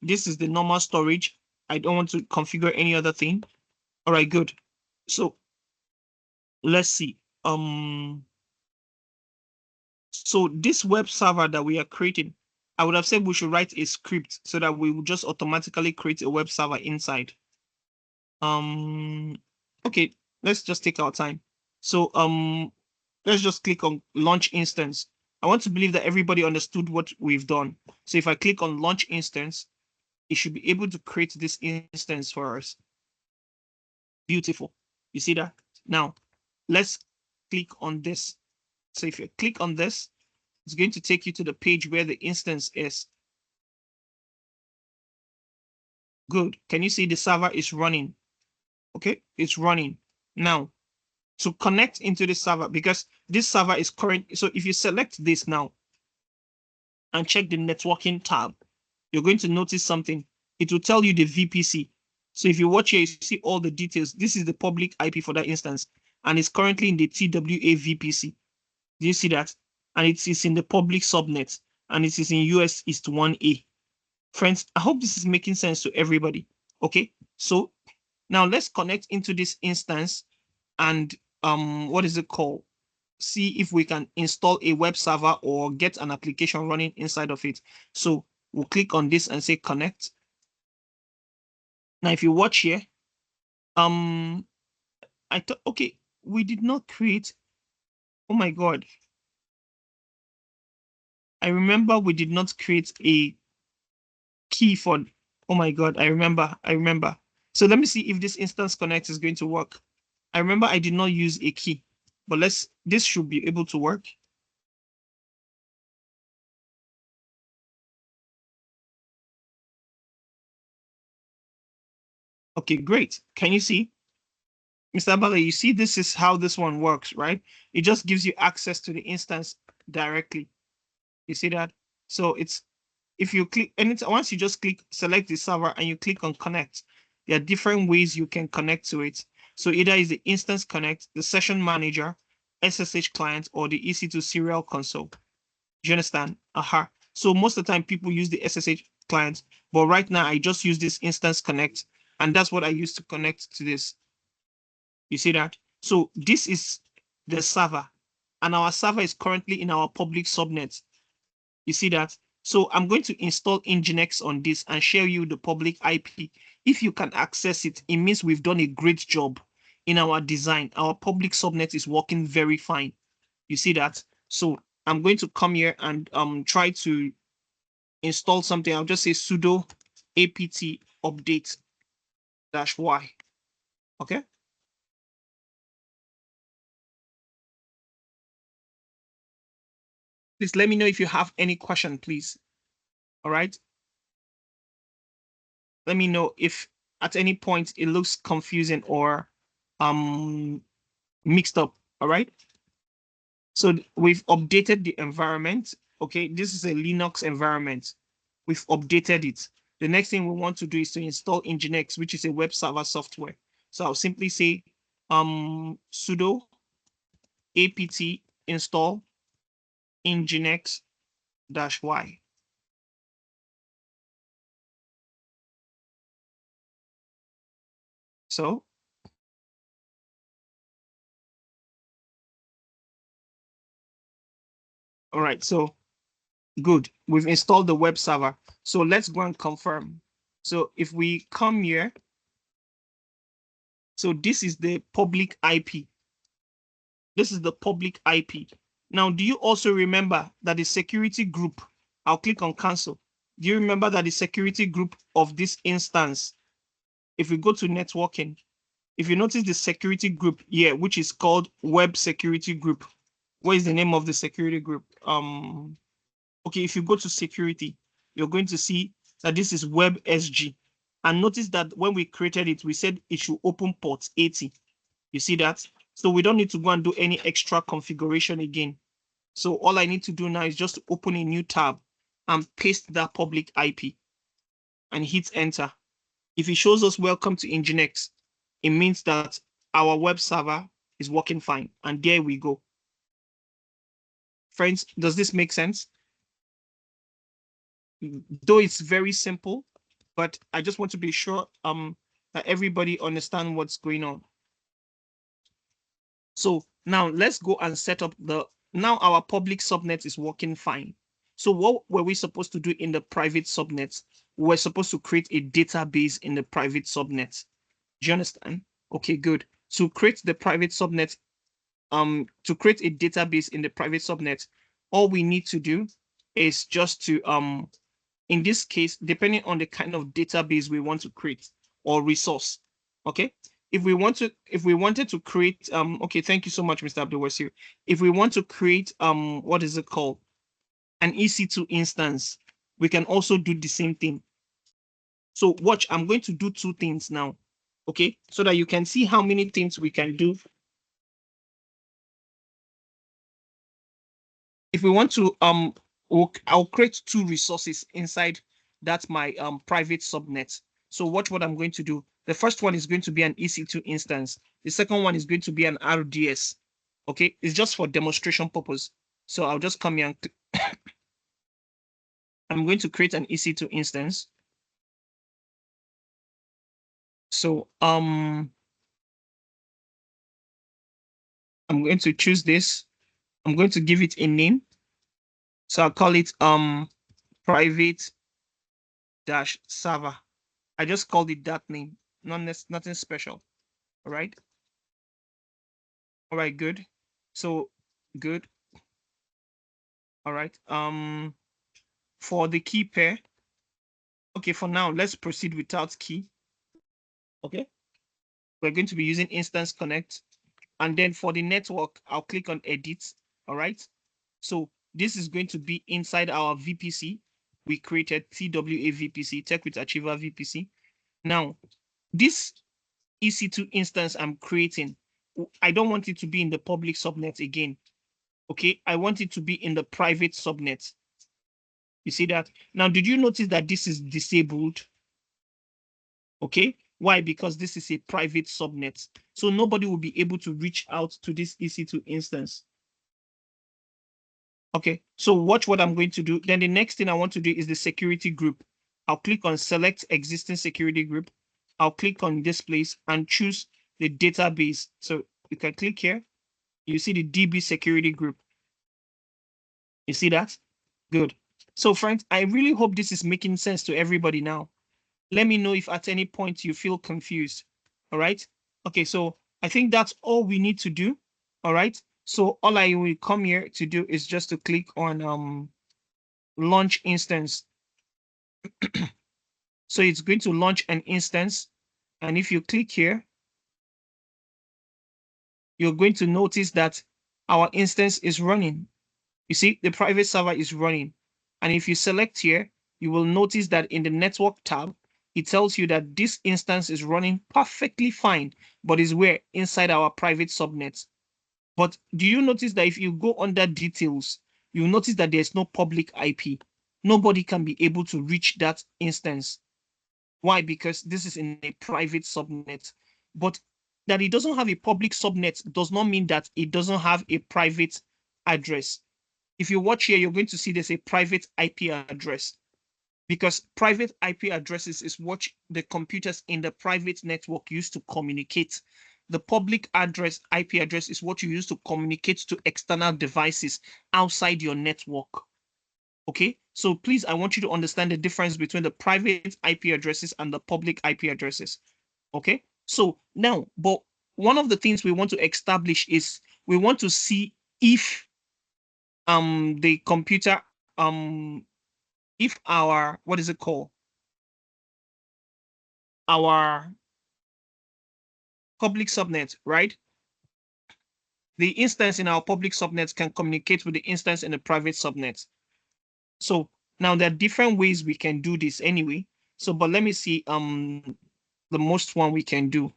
This is the normal storage. I don't want to configure any other thing. All right, good. So let's see. So this web server that we are creating, I would have said we should write a script so that we will just automatically create a web server inside. Okay, let's just take our time. So let's just click on launch instance. I want to believe that everybody understood what we've done. So if I click on launch instance, it should be able to create this instance for us. Beautiful. You see that? Now, let's click on this. So if you click on this, it's going to take you to the page where the instance is. Good. Can you see the server is running? Okay, it's running. Now, to connect into the server, because this server is current. So if you select this now and check the networking tab, you're going to notice something. It will tell you the VPC. So if you watch here, you see all the details. This is the public IP for that instance, and it's currently in the TWA VPC. Do you see that? And it is in the public subnet, and it is in US East 1A. Friends, I hope this is making sense to everybody. Okay, so now let's connect into this instance and what is it called? See if we can install a web server or get an application running inside of it. So we'll click on this and say connect. Now, if you watch here, I thought, okay, we did not create. Oh my God. I remember we did not create a key for, oh my God, I remember. So let me see if this instance connect is going to work. I remember I did not use a key, but this should be able to work. Okay, great. Can you see? Mr. Bala, you see this is how this one works, right? It just gives you access to the instance directly. You see that? So it's, if you click, and once you just click, select the server and you click on connect, there are different ways you can connect to it. So either is the instance connect, the session manager, SSH client, or the EC2 serial console. Do you understand? Aha. So most of the time people use the SSH client, but right now I just use this instance connect, and that's what I use to connect to this. You see that? So this is the server, and our server is currently in our public subnet. You see that? So I'm going to install Nginx on this and share you the public IP. If you can access it, it means we've done a great job in our design. Our public subnet is working very fine. You see that? So I'm going to come here and try to install something. I'll just say sudo apt update -y. Okay. Please let me know if you have any question, please. All right. Let me know if at any point it looks confusing or mixed up. All right. So we've updated the environment. Okay, this is a Linux environment. We've updated it. The next thing we want to do is to install Nginx, which is a web server software. So I'll simply say sudo apt install Nginx-y. So all right, so good. We've installed the web server. So let's go and confirm. So if we come here, so this is the public IP. This is the public IP. Now, do you also remember that the security group, I'll click on cancel. Do you remember that the security group of this instance, if we go to networking, if you notice the security group here, which is called web security group, what is the name of the security group? Okay, if you go to security, you're going to see that this is WebSG. And notice that when we created it, we said it should open port 80. You see that? So we don't need to go and do any extra configuration again. So all I need to do now is just open a new tab and paste that public IP and hit enter. If it shows us welcome to Nginx, it means that our web server is working fine. And there we go. Friends, does this make sense? Though it's very simple, but I just want to be sure that everybody understands what's going on. So now let's go and set up now our public subnet is working fine. So what were we supposed to do in the private subnet? We're supposed to create a database in the private subnet. Do you understand? Okay, good. To create the private subnet, to create a database in the private subnet, all we need to do is just to in this case, depending on the kind of database we want to create or resource. Okay. If we wanted to create okay, thank you so much, Mr. Abdulwasir. If we want to create what is it called? An EC2 instance, we can also do the same thing. So watch, I'm going to do two things now, okay, so that you can see how many things we can do. If we want to, I'll create two resources inside that my private subnet. So watch what I'm going to do. The first one is going to be an EC2 instance. The second one is going to be an RDS. Okay, it's just for demonstration purpose. So I'll just come here and I'm going to create an EC2 instance. So I'm going to choose this. I'm going to give it a name. So I'll call it private dash server. I just called it that name, nothing special. All right. All right, good. So good. All right. For the key pair. Okay, for now, let's proceed without key. Okay. We're going to be using instance connect. And then for the network, I'll click on edit. All right. So this is going to be inside our VPC. We created TWA VPC, Tech with Achiever VPC. Now, this EC2 instance I'm creating, I don't want it to be in the public subnet again. Okay, I want it to be in the private subnet. You see that? Now, did you notice that this is disabled? Okay, why? Because this is a private subnet. So nobody will be able to reach out to this EC2 instance. Okay, so watch what I'm going to do. Then the next thing I want to do is the security group. I'll click on select existing security group. I'll click on this place and choose the database. So you can click here. You see the DB security group. You see that? Good. So friends, I really hope this is making sense to everybody now. Let me know if at any point you feel confused. All right. Okay, so I think that's all we need to do. All right. So all I will come here to do is just to click on launch instance. So it's going to launch an instance. And if you click here, you're going to notice that our instance is running. You see, the private server is running. And if you select here, you will notice that in the network tab, it tells you that this instance is running perfectly fine, but is where? Inside our private subnet. But do you notice that if you go under details, you'll notice that there's no public IP. Nobody can be able to reach that instance. Why? Because this is in a private subnet. But that it doesn't have a public subnet does not mean that it doesn't have a private address. If you watch here, you're going to see there's a private IP address, because private IP addresses is what the computers in the private network use to communicate. The public address, IP address, is what you use to communicate to external devices outside your network. Okay, so please, I want you to understand the difference between the private IP addresses and the public IP addresses. Okay, so now, but one of the things we want to establish is we want to see if the computer if our, what is it called, our public subnet, right? The instance in our public subnet can communicate with the instance in the private subnet. So now there are different ways we can do this anyway. So, but let me see the most one we can do.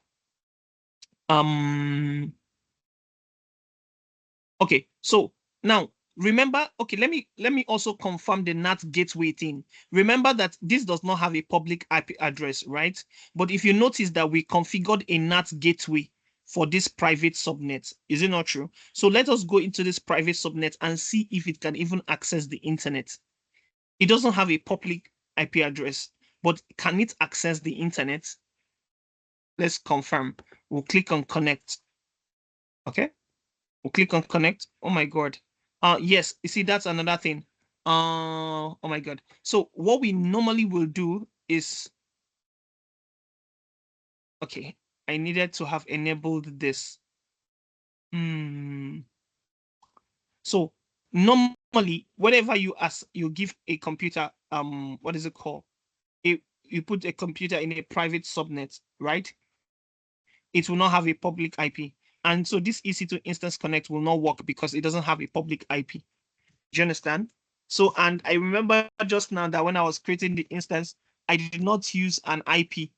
Okay, so now remember, okay, let me also confirm the NAT gateway thing. Remember that this does not have a public IP address, right? But if you notice that we configured a NAT gateway for this private subnet, is it not true? So let us go into this private subnet and see if it can even access the internet. It doesn't have a public IP address, but can it access the internet? Let's confirm. We'll click on connect. Okay. We'll click on connect. Oh my God. Yes, you see, that's another thing. Oh my God. So what we normally will do is, okay, I needed to have enabled this. So normally, whatever you ask, you give a computer, what is it called? You put a computer in a private subnet, right? It will not have a public IP. And so this EC2 Instance Connect will not work because it doesn't have a public IP. Do you understand? So, and I remember just now that when I was creating the instance, I did not use an IP.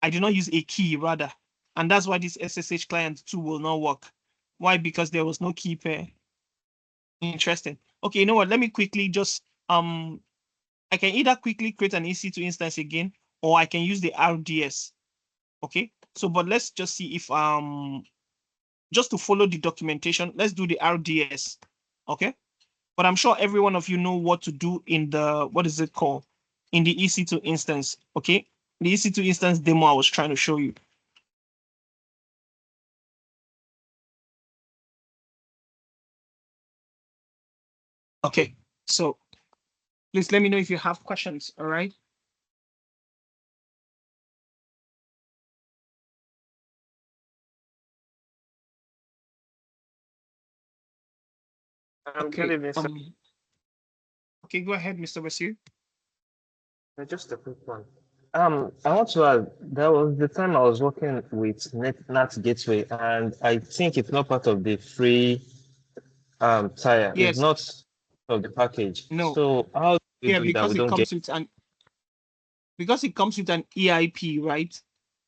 I did not use a key rather. And that's why this SSH client 2 will not work. Why? Because there was no key pair. Interesting. Okay, you know what? Let me quickly just, I can either quickly create an EC2 instance again, or I can use the RDS. Okay, so, but let's just see if, just to follow the documentation, let's do the RDS. Okay, but I'm sure every one of you know what to do in the, what is it called? In the EC2 instance. Okay, the EC2 instance demo I was trying to show you. Okay, so please let me know if you have questions. All right. Okay. Good evening, sir. Okay, go ahead, Mr. Basir. Just a quick one. I want to add, that was the time I was working with NAT Gateway, and I think it's not part of the free tier. It's Yes. not of the package. No. So how do we Yeah, do that? because We it don't get. comes with an EIP, right?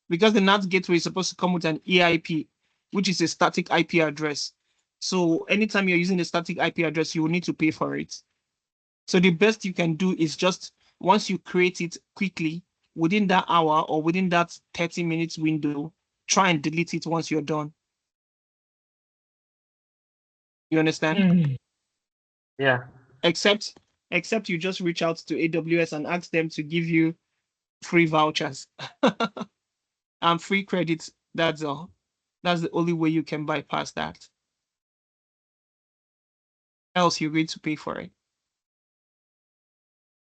Because the NAT gateway is supposed to come with an EIP, which is a static IP address. So anytime you're using a static IP address, you will need to pay for it. So the best you can do is just, once you create it quickly, within that hour or within that 30 minutes window, try and delete it once you're done. You understand? Yeah. Except you just reach out to AWS and ask them to give you free vouchers and free credits. That's all. That's the only way you can bypass that. Else you're going to pay for it.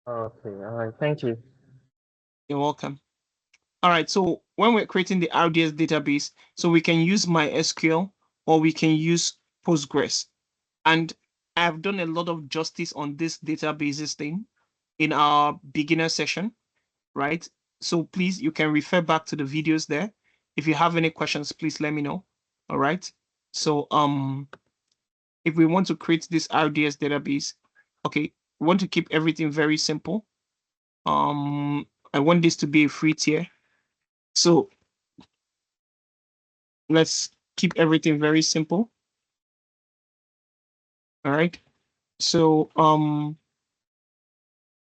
Okay. All right. Thank you. You're welcome. All right. So when we're creating the RDS database, so we can use MySQL or we can use Postgres. And I've done a lot of justice on this databases thing in our beginner session, right? So please, you can refer back to the videos there. If you have any questions, please let me know. All right. So if we want to create this RDS database, okay, we want to keep everything very simple. I want this to be a free tier. So let's keep everything very simple. All right. So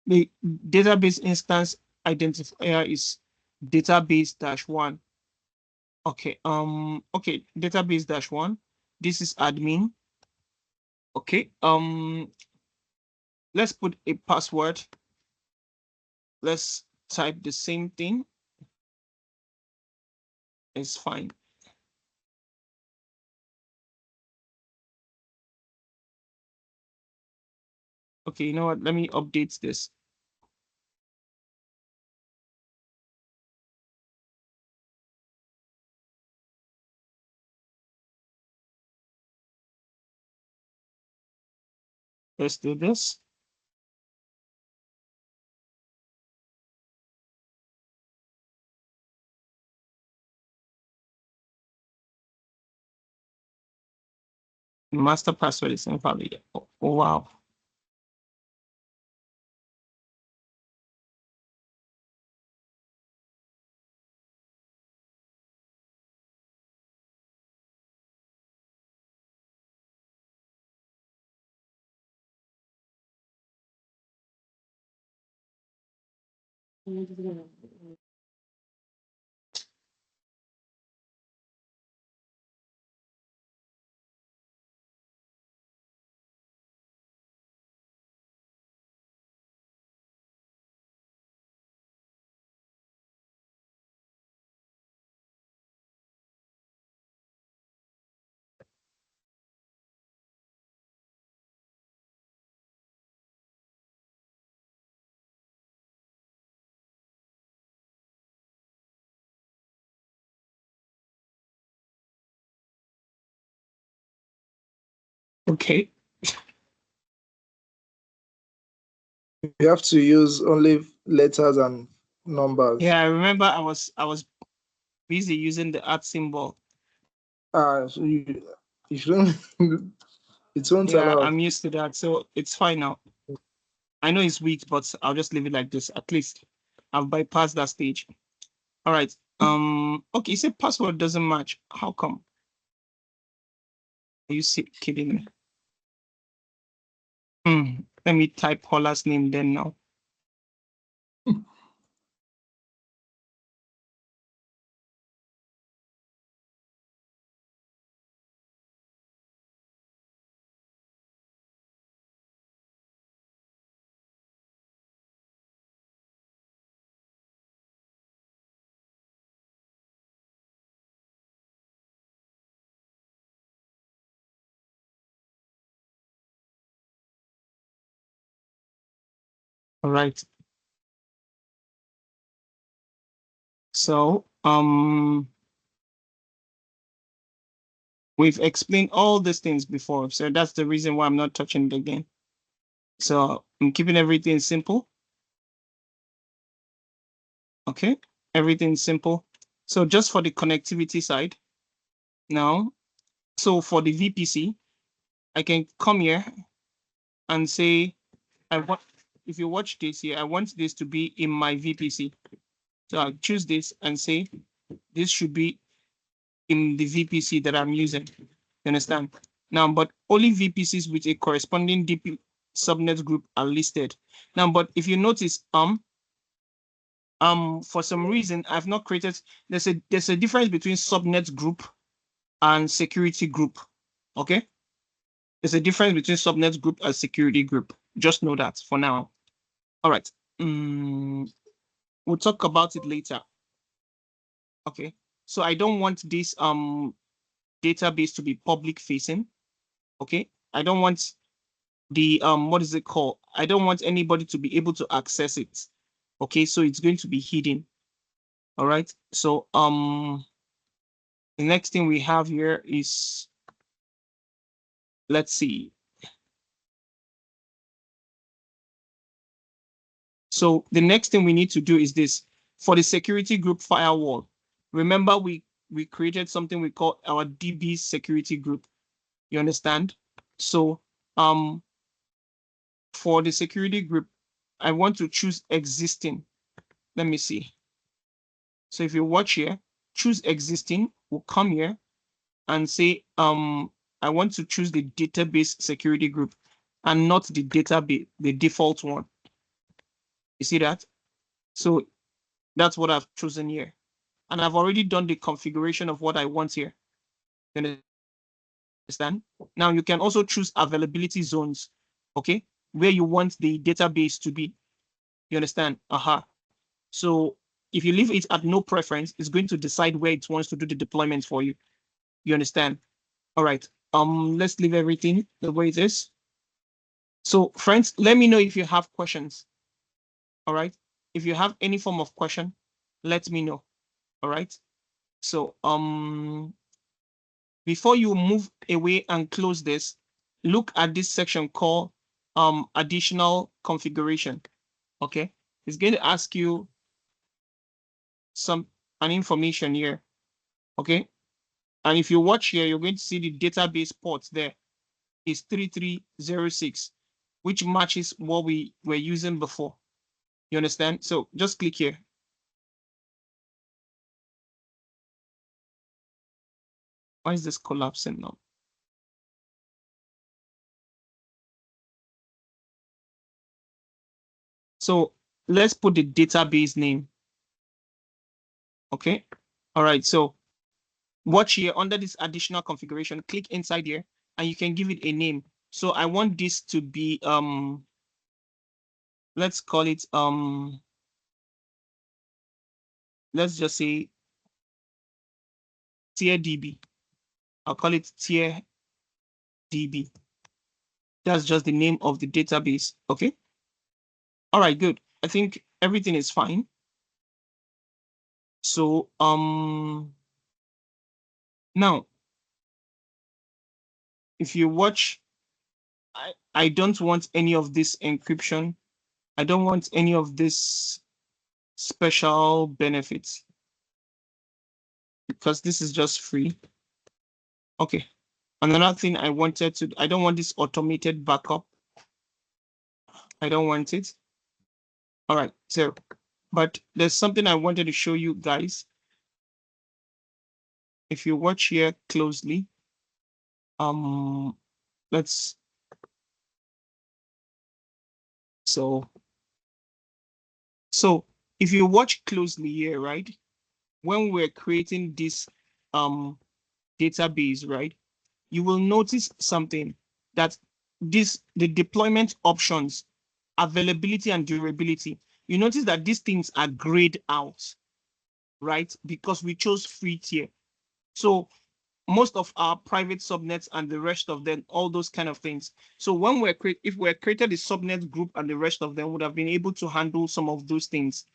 the database instance identifier is database-1. Okay, okay, database-1. This is admin. Okay, let's put a password. Let's type the same thing. It's fine. Okay, you know what? Let me update this. Let's do this. Master password is invalid. Oh, wow. Okay. You have to use only letters and numbers. Yeah, I remember I was busy using the @ symbol. So you shouldn't. It won't Yeah, allow. I'm used to that, so it's fine now. I know it's weak, but I'll just leave it like this. At least I've bypassed that stage. All right. Okay, you said password doesn't match. How come? Are you kidding me? Let me type Paula's name then now. All right. So we've explained all these things before, so that's the reason why I'm not touching it again. So I'm keeping everything simple. Okay, everything simple. So just for the connectivity side now, so for the VPC, I can come here and say, if you watch this here, I want this to be in my VPC. So I'll choose this and say, this should be in the VPC that I'm using. You understand? Now, but only VPCs with a corresponding DP subnet group are listed. Now, but if you notice, for some reason, I've not created, there's a difference between subnet group and security group. Okay? There's a difference between subnet group and security group. Just know that for now. All right. We'll talk about it later. Okay. So I don't want this database to be public facing. Okay. I don't want the what is it called? I don't want anybody to be able to access it. Okay, so it's going to be hidden. All right. So the next thing we have here is, let's see. So the next thing we need to do is this. For the security group firewall, remember we created something we call our DB security group. You understand? So for the security group, I want to choose existing. Let me see. So if you watch here, choose existing, we'll come here and say, I want to choose the database security group and not the database, the default one. You see that? So that's what I've chosen here. And I've already done the configuration of what I want here. You understand? Now you can also choose availability zones, okay? Where you want the database to be. You understand? So if you leave it at no preference, it's going to decide where it wants to do the deployment for you. You understand? All right. Let's leave everything the way it is. So friends, let me know if you have questions. All right. If you have any form of question, let me know. All right. So before you move away and close this, look at this section called additional configuration. Okay. It's going to ask you an information here. Okay. And if you watch here, you're going to see the database port there is 3306, which matches what we were using before. You understand? So just click here. Why is this collapsing now? So let's put the database name. Okay. All right. So watch here under this additional configuration, click inside here and you can give it a name. So I want this to be, let's call it, let's just say tier DB. I'll call it tier DB. That's just the name of the database. Okay. All right, good. I think everything is fine. So now if you watch I don't want any of this encryption. I don't want any of this special benefits because this is just free. Okay. Another thing I don't want this automated backup. I don't want it. All right. So, but there's something I wanted to show you guys. If you watch here closely, let's, so if you watch closely here, right, when we're creating this database, right, you will notice something that the deployment options, availability and durability, you notice that these things are grayed out, right, because we chose free tier. So most of our private subnets and the rest of them, all those kind of things. So when if we're created a subnet group and the rest of them would have been able to handle some of those things.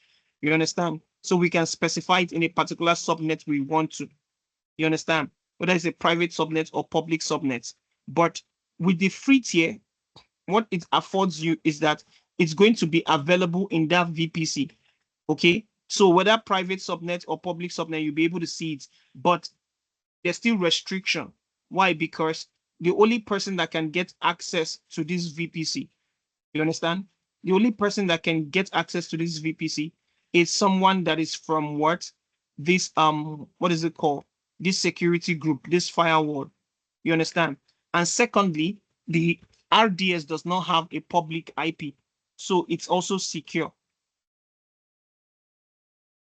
You understand? So we can specify it in a particular subnet we want to. You understand? Whether it's a private subnet or public subnet. But with the free tier, what it affords you is that it's going to be available in that VPC. Okay? So whether private subnet or public subnet, you'll be able to see it. But there's still restriction. Why? Because the only person that can get access to this VPC, you understand? The only person that can get access to this VPC is someone that is from what? This, what is it called? This security group, this firewall. You understand? And secondly, the RDS does not have a public IP. So it's also secure.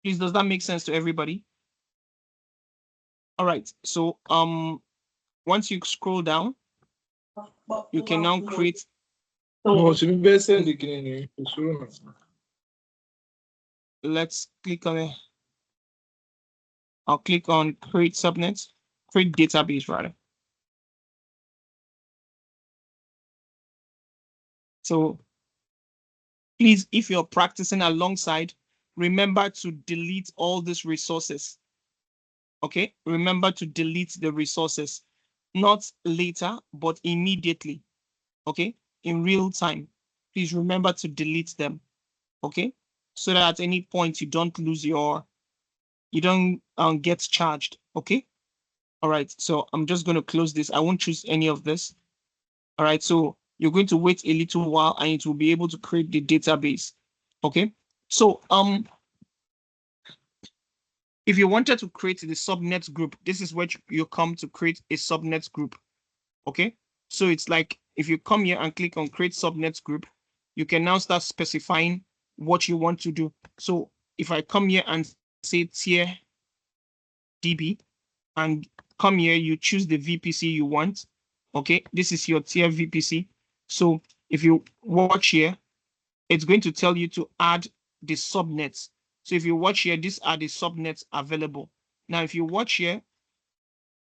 Please, does that make sense to everybody? All right. So once you scroll down, you can now create. Let's click on it. I'll click on create subnets, create database rather. So please, if you're practicing alongside, remember to delete all these resources. Okay, remember to delete the resources, not later, but immediately. Okay, in real time. Please remember to delete them. Okay, so that at any point you don't lose you don't get charged. Okay. All right. So I'm just going to close this. I won't choose any of this. All right. So you're going to wait a little while and it will be able to create the database. Okay. So if you wanted to create the subnet group, this is where you come to create a subnet group. Okay. So it's like if you come here and click on create subnet group, you can now start specifying what you want to do. So if I come here and say tier DB and come here, you choose the VPC you want. Okay, this is your tier VPC. So if you watch here, it's going to tell you to add the subnets. So if you watch here, these are the subnets available. Now, if you watch here,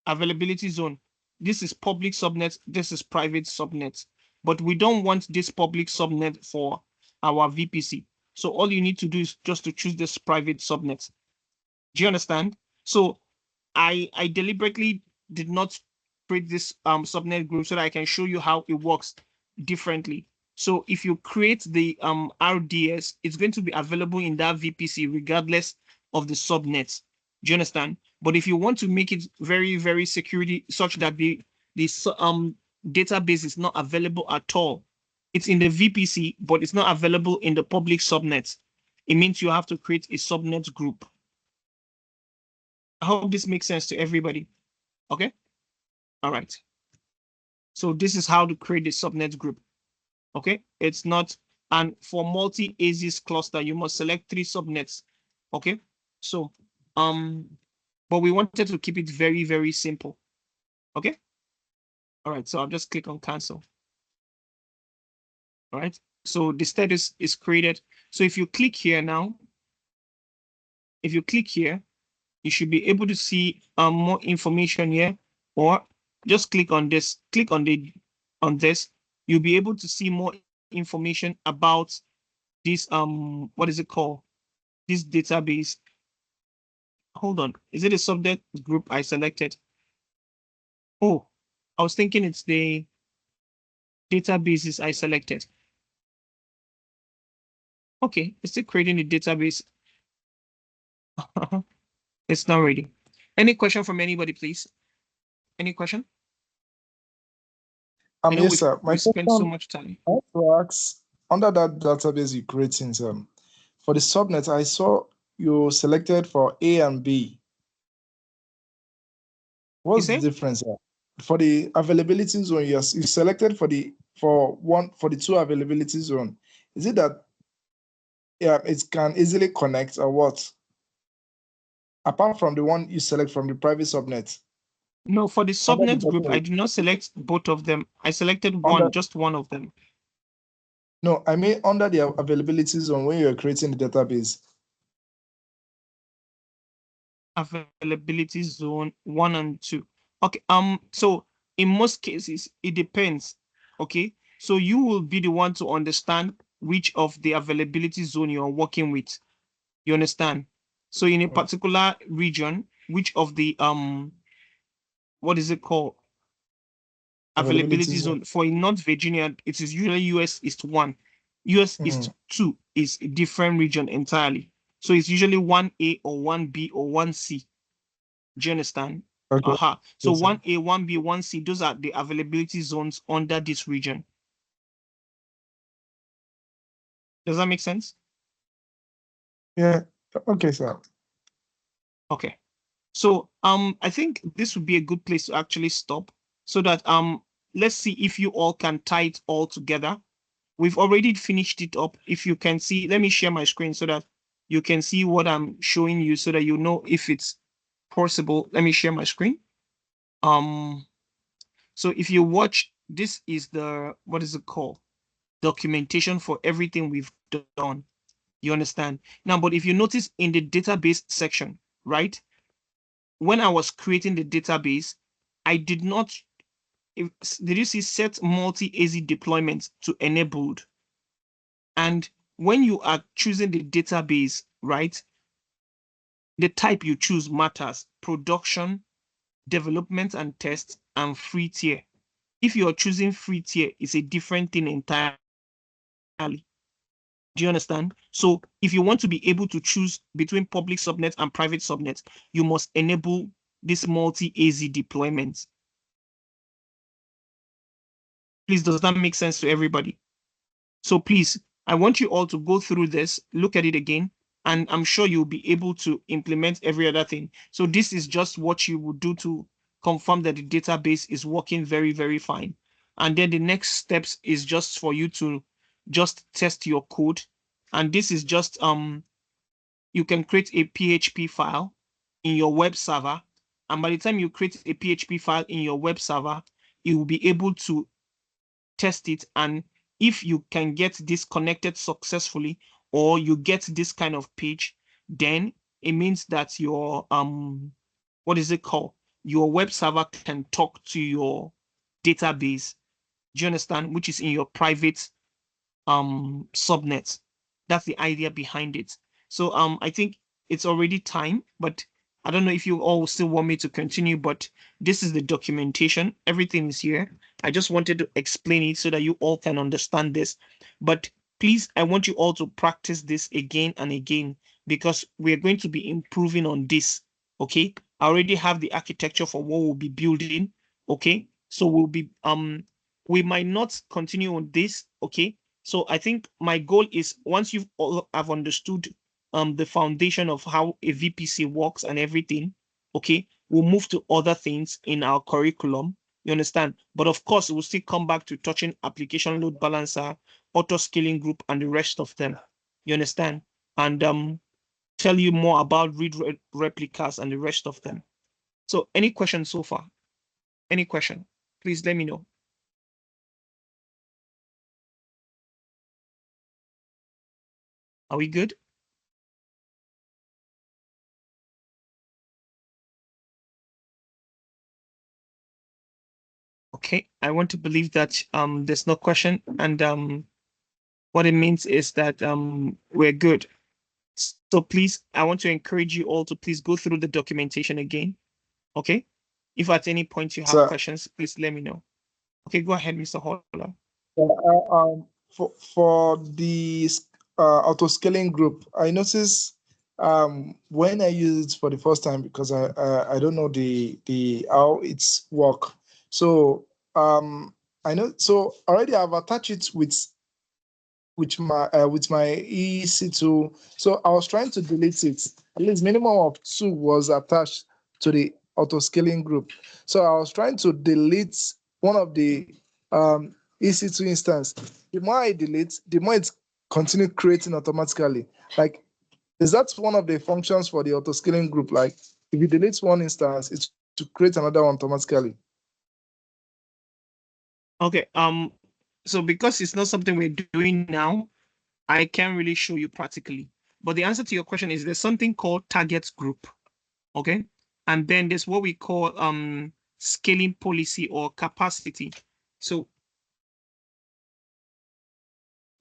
availability zone, this is public subnet, this is private subnet. But we don't want this public subnet for our VPC. So all you need to do is just to choose this private subnet. Do you understand? So I deliberately did not create this subnet group so that I can show you how it works differently. So if you create the RDS, it's going to be available in that VPC regardless of the subnet. Do you understand? But if you want to make it very, very security such that the database is not available at all, it's in the VPC, but it's not available in the public subnet. It means you have to create a subnet group. I hope this makes sense to everybody. Okay. All right. So this is how to create a subnet group. Okay. It's not, and for multi-ASIS cluster, you must select 3 subnets. Okay. So, but we wanted to keep it very, very simple. Okay. All right. So I'll just click on cancel. All right. So the status is created. So if you click here now, if you click here, you should be able to see more information here, or just click on this, click on this, you'll be able to see more information about this, what is it called? This database. Hold on, is it a subnet group I selected? Oh, I was thinking it's the, databases I selected. Okay, it's still creating the database. It's not ready. Any question from anybody, please? Any question? I know Yes, sir. we spent so much time. I want to ask, under that database you're creating, for the subnet, I saw you selected for A and B. What's the difference for the availability zone? Yes, you selected for the two availability zone. Is it that it can easily connect or what? Apart from the one you select from the private subnet. No, for the subnet group, I did not select both of them. I selected just one of them. No, I mean under the availability zone when you're creating the database. Availability zone 1 and 2. Okay. So in most cases, it depends. Okay. So you will be the one to understand which of the availability zone you're working with. You understand? So in a particular region, which of the what is it called? Availability zone. For in North Virginia, it is usually US East 1. US East 2 is a different region entirely. So it's usually 1A or 1B or 1C. Do you understand? Okay. So 1A, 1B, 1C, those are the availability zones under this region. Does that make sense? Yeah. Okay, sir. Okay. So I think this would be a good place to actually stop so that let's see if you all can tie it all together. We've already finished it up. If you can see, let me share my screen so that you can see what I'm showing you so that you know if it's possible. Let me share my screen. So if you watch, this is the, what is it called? Documentation for everything we've done. You understand? Now, but if you notice in the database section, right? When I was creating the database, I did not, did you see set multi-AZ deployment to enabled? And when you are choosing the database, right? The type you choose matters. Production, development and test, and free tier. If you're choosing free tier, it's a different thing entirely. Do you understand? So if you want to be able to choose between public subnet and private subnet, you must enable this multi-AZ deployment. Please, does that make sense to everybody? So please, I want you all to go through this, look at it again, and I'm sure you'll be able to implement every other thing. So this is just what you would do to confirm that the database is working very, very fine. And then the next steps is just for you to just test your code. And this is just, you can create a PHP file in your web server. And by the time you create a PHP file in your web server, you will be able to test it. And if you can get this connected successfully, or you get this kind of page, then it means that your, what is it called? Your web server can talk to your database. Do you understand? Which is in your private subnet. That's the idea behind it. So I think it's already time, but I don't know if you all still want me to continue, but this is the documentation. Everything is here. I just wanted to explain it so that you all can understand this. But please, I want you all to practice this again and again because we're going to be improving on this. Okay. I already have the architecture for what we'll be building. Okay. So we'll be we might not continue on this. Okay. So I think my goal is once you've all have understood the foundation of how a VPC works and everything, okay, we'll move to other things in our curriculum. You understand? But of course, we'll still come back to touching application load balancer, auto-scaling group, and the rest of them. You understand? And tell you more about read replicas and the rest of them. So any questions so far? Any question? Please let me know. Are we good? Okay, I want to believe that there's no question, and what it means is that we're good. So please, I want to encourage you all to please go through the documentation again. Okay, if at any point you have questions, please let me know. Okay, go ahead, Mr. Holler. For the autoscaling group, I noticed when I use it for the first time, because I don't know the how it's work. So I know, so already I've attached it with my EC2. So I was trying to delete it. At least minimum of 2 was attached to the autoscaling group. So I was trying to delete one of the EC2 instance. The more I delete, the more it continue creating automatically. Like, is that one of the functions for the autoscaling group? Like, if you delete one instance, it's to create another one automatically. Okay. So because it's not something we're doing now, I can't really show you practically. But the answer to your question is there's something called target group. Okay. And then there's what we call scaling policy or capacity. So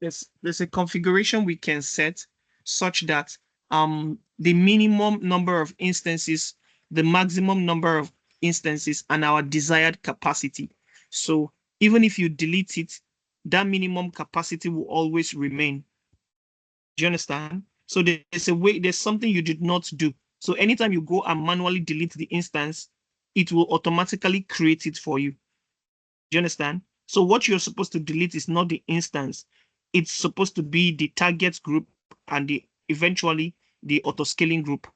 there's a configuration we can set such that the minimum number of instances, the maximum number of instances, and our desired capacity. So even if you delete it, that minimum capacity will always remain. Do you understand? So there's something you did not do. So anytime you go and manually delete the instance, it will automatically create it for you. Do you understand? So what you're supposed to delete is not the instance. It's supposed to be the target group and eventually the autoscaling group.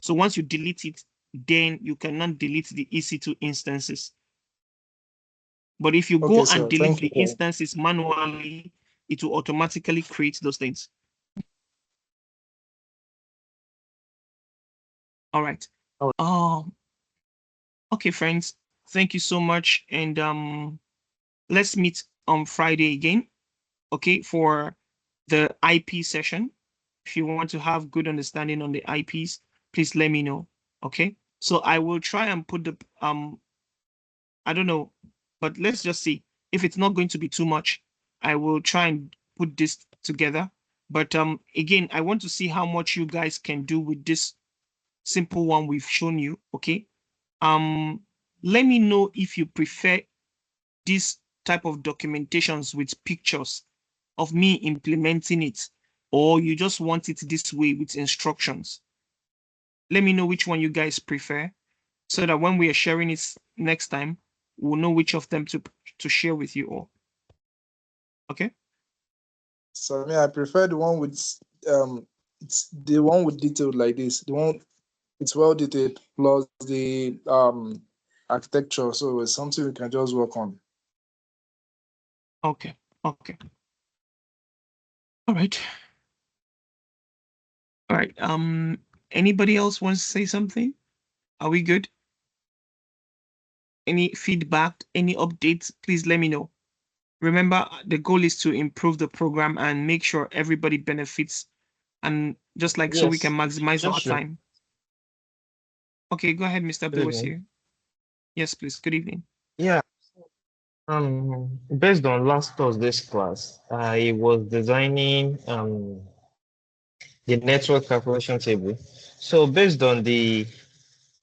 So once you delete it, then you cannot delete the EC2 instances. But if you go and delete the instances manually, it will automatically create those things. All right. Okay, friends. Thank you so much. And let's meet on Friday again. Okay, for the IP session. If you want to have good understanding on the IPs, please let me know. Okay. So I will try and put the I don't know, but let's just see. If it's not going to be too much, I will try and put this together. But again, I want to see how much you guys can do with this simple one we've shown you. Okay. Let me know if you prefer this type of documentations with pictures of me implementing it, or you just want it this way with instructions. Let me know which one you guys prefer, so that when we are sharing it next time, we'll know which of them to share with you all. Okay? So I prefer the one with it's the one with detailed like this. The one it's well detailed plus the architecture. So it's something we can just work on. Okay. Okay. All right. All right. Anybody else wants to say something? Are we good? Any feedback, any updates, please let me know. Remember, the goal is to improve the program and make sure everybody benefits, and just like so we can maximize our time. Okay, go ahead, Mr. Abdul here. Yes, please. Good evening. Yeah. Based on last Thursday's class, I was designing the network calculation table. So based on the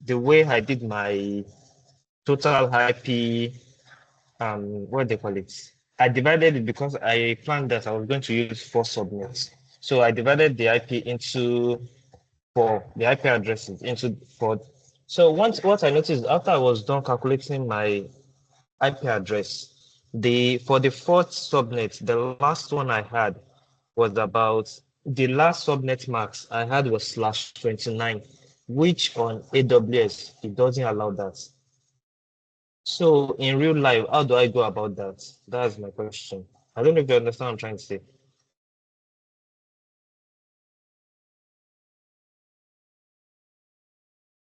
way I did my total IP, what they call it, I divided it because I planned that I was going to use 4 subnets. So I divided the IP into 4, the IP addresses into 4. So what I noticed after I was done calculating my IP address, for the 4th subnet, the last one I had was about, the last subnet max I had was /29, which on AWS, it doesn't allow that. So in real life, how do I go about that? That's my question. I don't know if you understand what I'm trying to say.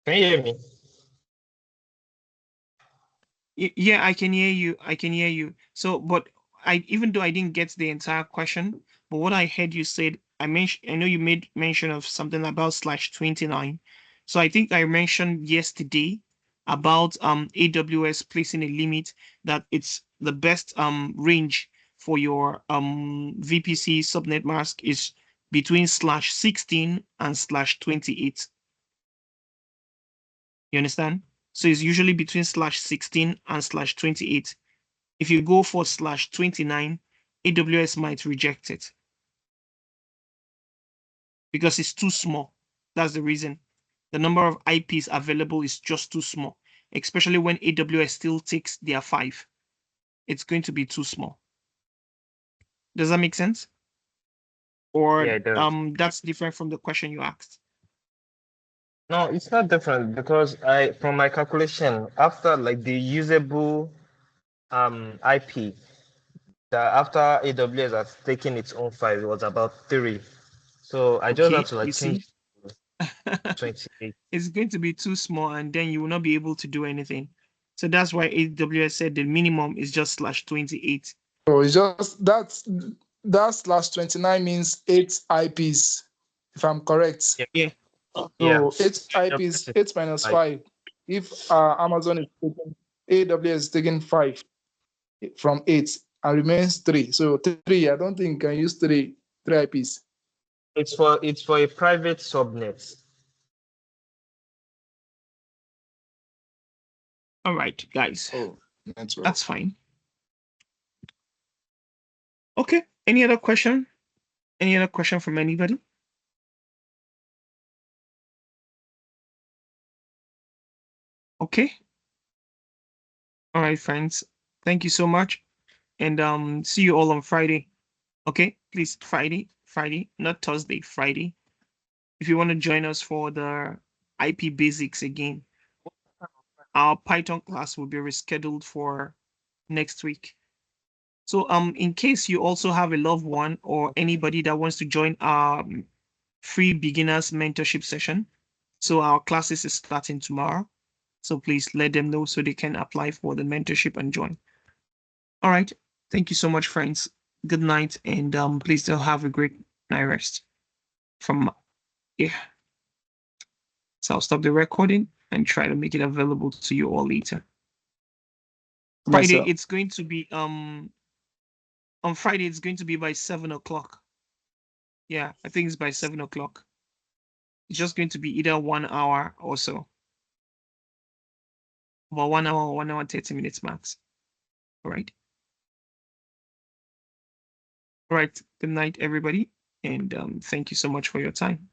Can you hear me? Yeah, I can hear you. I can hear you. So, but even though I didn't get the entire question, but what I heard you said, I know you made mention of something about /29. So I think I mentioned yesterday about AWS placing a limit that it's the best range for your VPC subnet mask is between /16 and /28. You understand? So it's usually between /16 and /28. If you go for /29, AWS might reject it because it's too small. That's the reason. The number of IPs available is just too small, especially when AWS still takes their 5. It's going to be too small. Does that make sense? Or Yeah, it does. that's different from the question you asked. No, it's not different because from my calculation, after like the usable IP, after AWS has taken its own 5, it was about 3. So I just Okay, had to like you see? change 28. It's going to be too small, and then you will not be able to do anything. So that's why AWS said the minimum is just /28. So it's just that /29 means 8 IPs, if I'm correct. Yeah. Yeah. So 8 IPs, 8 minus 5. If Amazon is taking, AWS is taking 5 from 8 and remains 3. So 3, I don't think you can use 3 IPs. It's for a private subnet. All right, guys. Oh, network. That's fine. Okay. Any other question? Any other question from anybody? Okay. All right, friends. Thank you so much. And see you all on Friday. Okay? Please, Friday, not Thursday, Friday. If you want to join us for the IP basics again, our Python class will be rescheduled for next week. So in case you also have a loved one or anybody that wants to join our free beginners mentorship session, so our classes is starting tomorrow. So please let them know so they can apply for the mentorship and join. All right. Thank you so much, friends. Good night, and please still have a great night rest. So I'll stop the recording and try to make it available to you all later. Friday, it's going to be on Friday, it's going to be by 7 o'clock. Yeah, I think it's by 7 o'clock. It's just going to be either 1 hour or so. About 1 hour or 1 hour, 30 minutes max. All right. All right. Good night, everybody. And thank you so much for your time.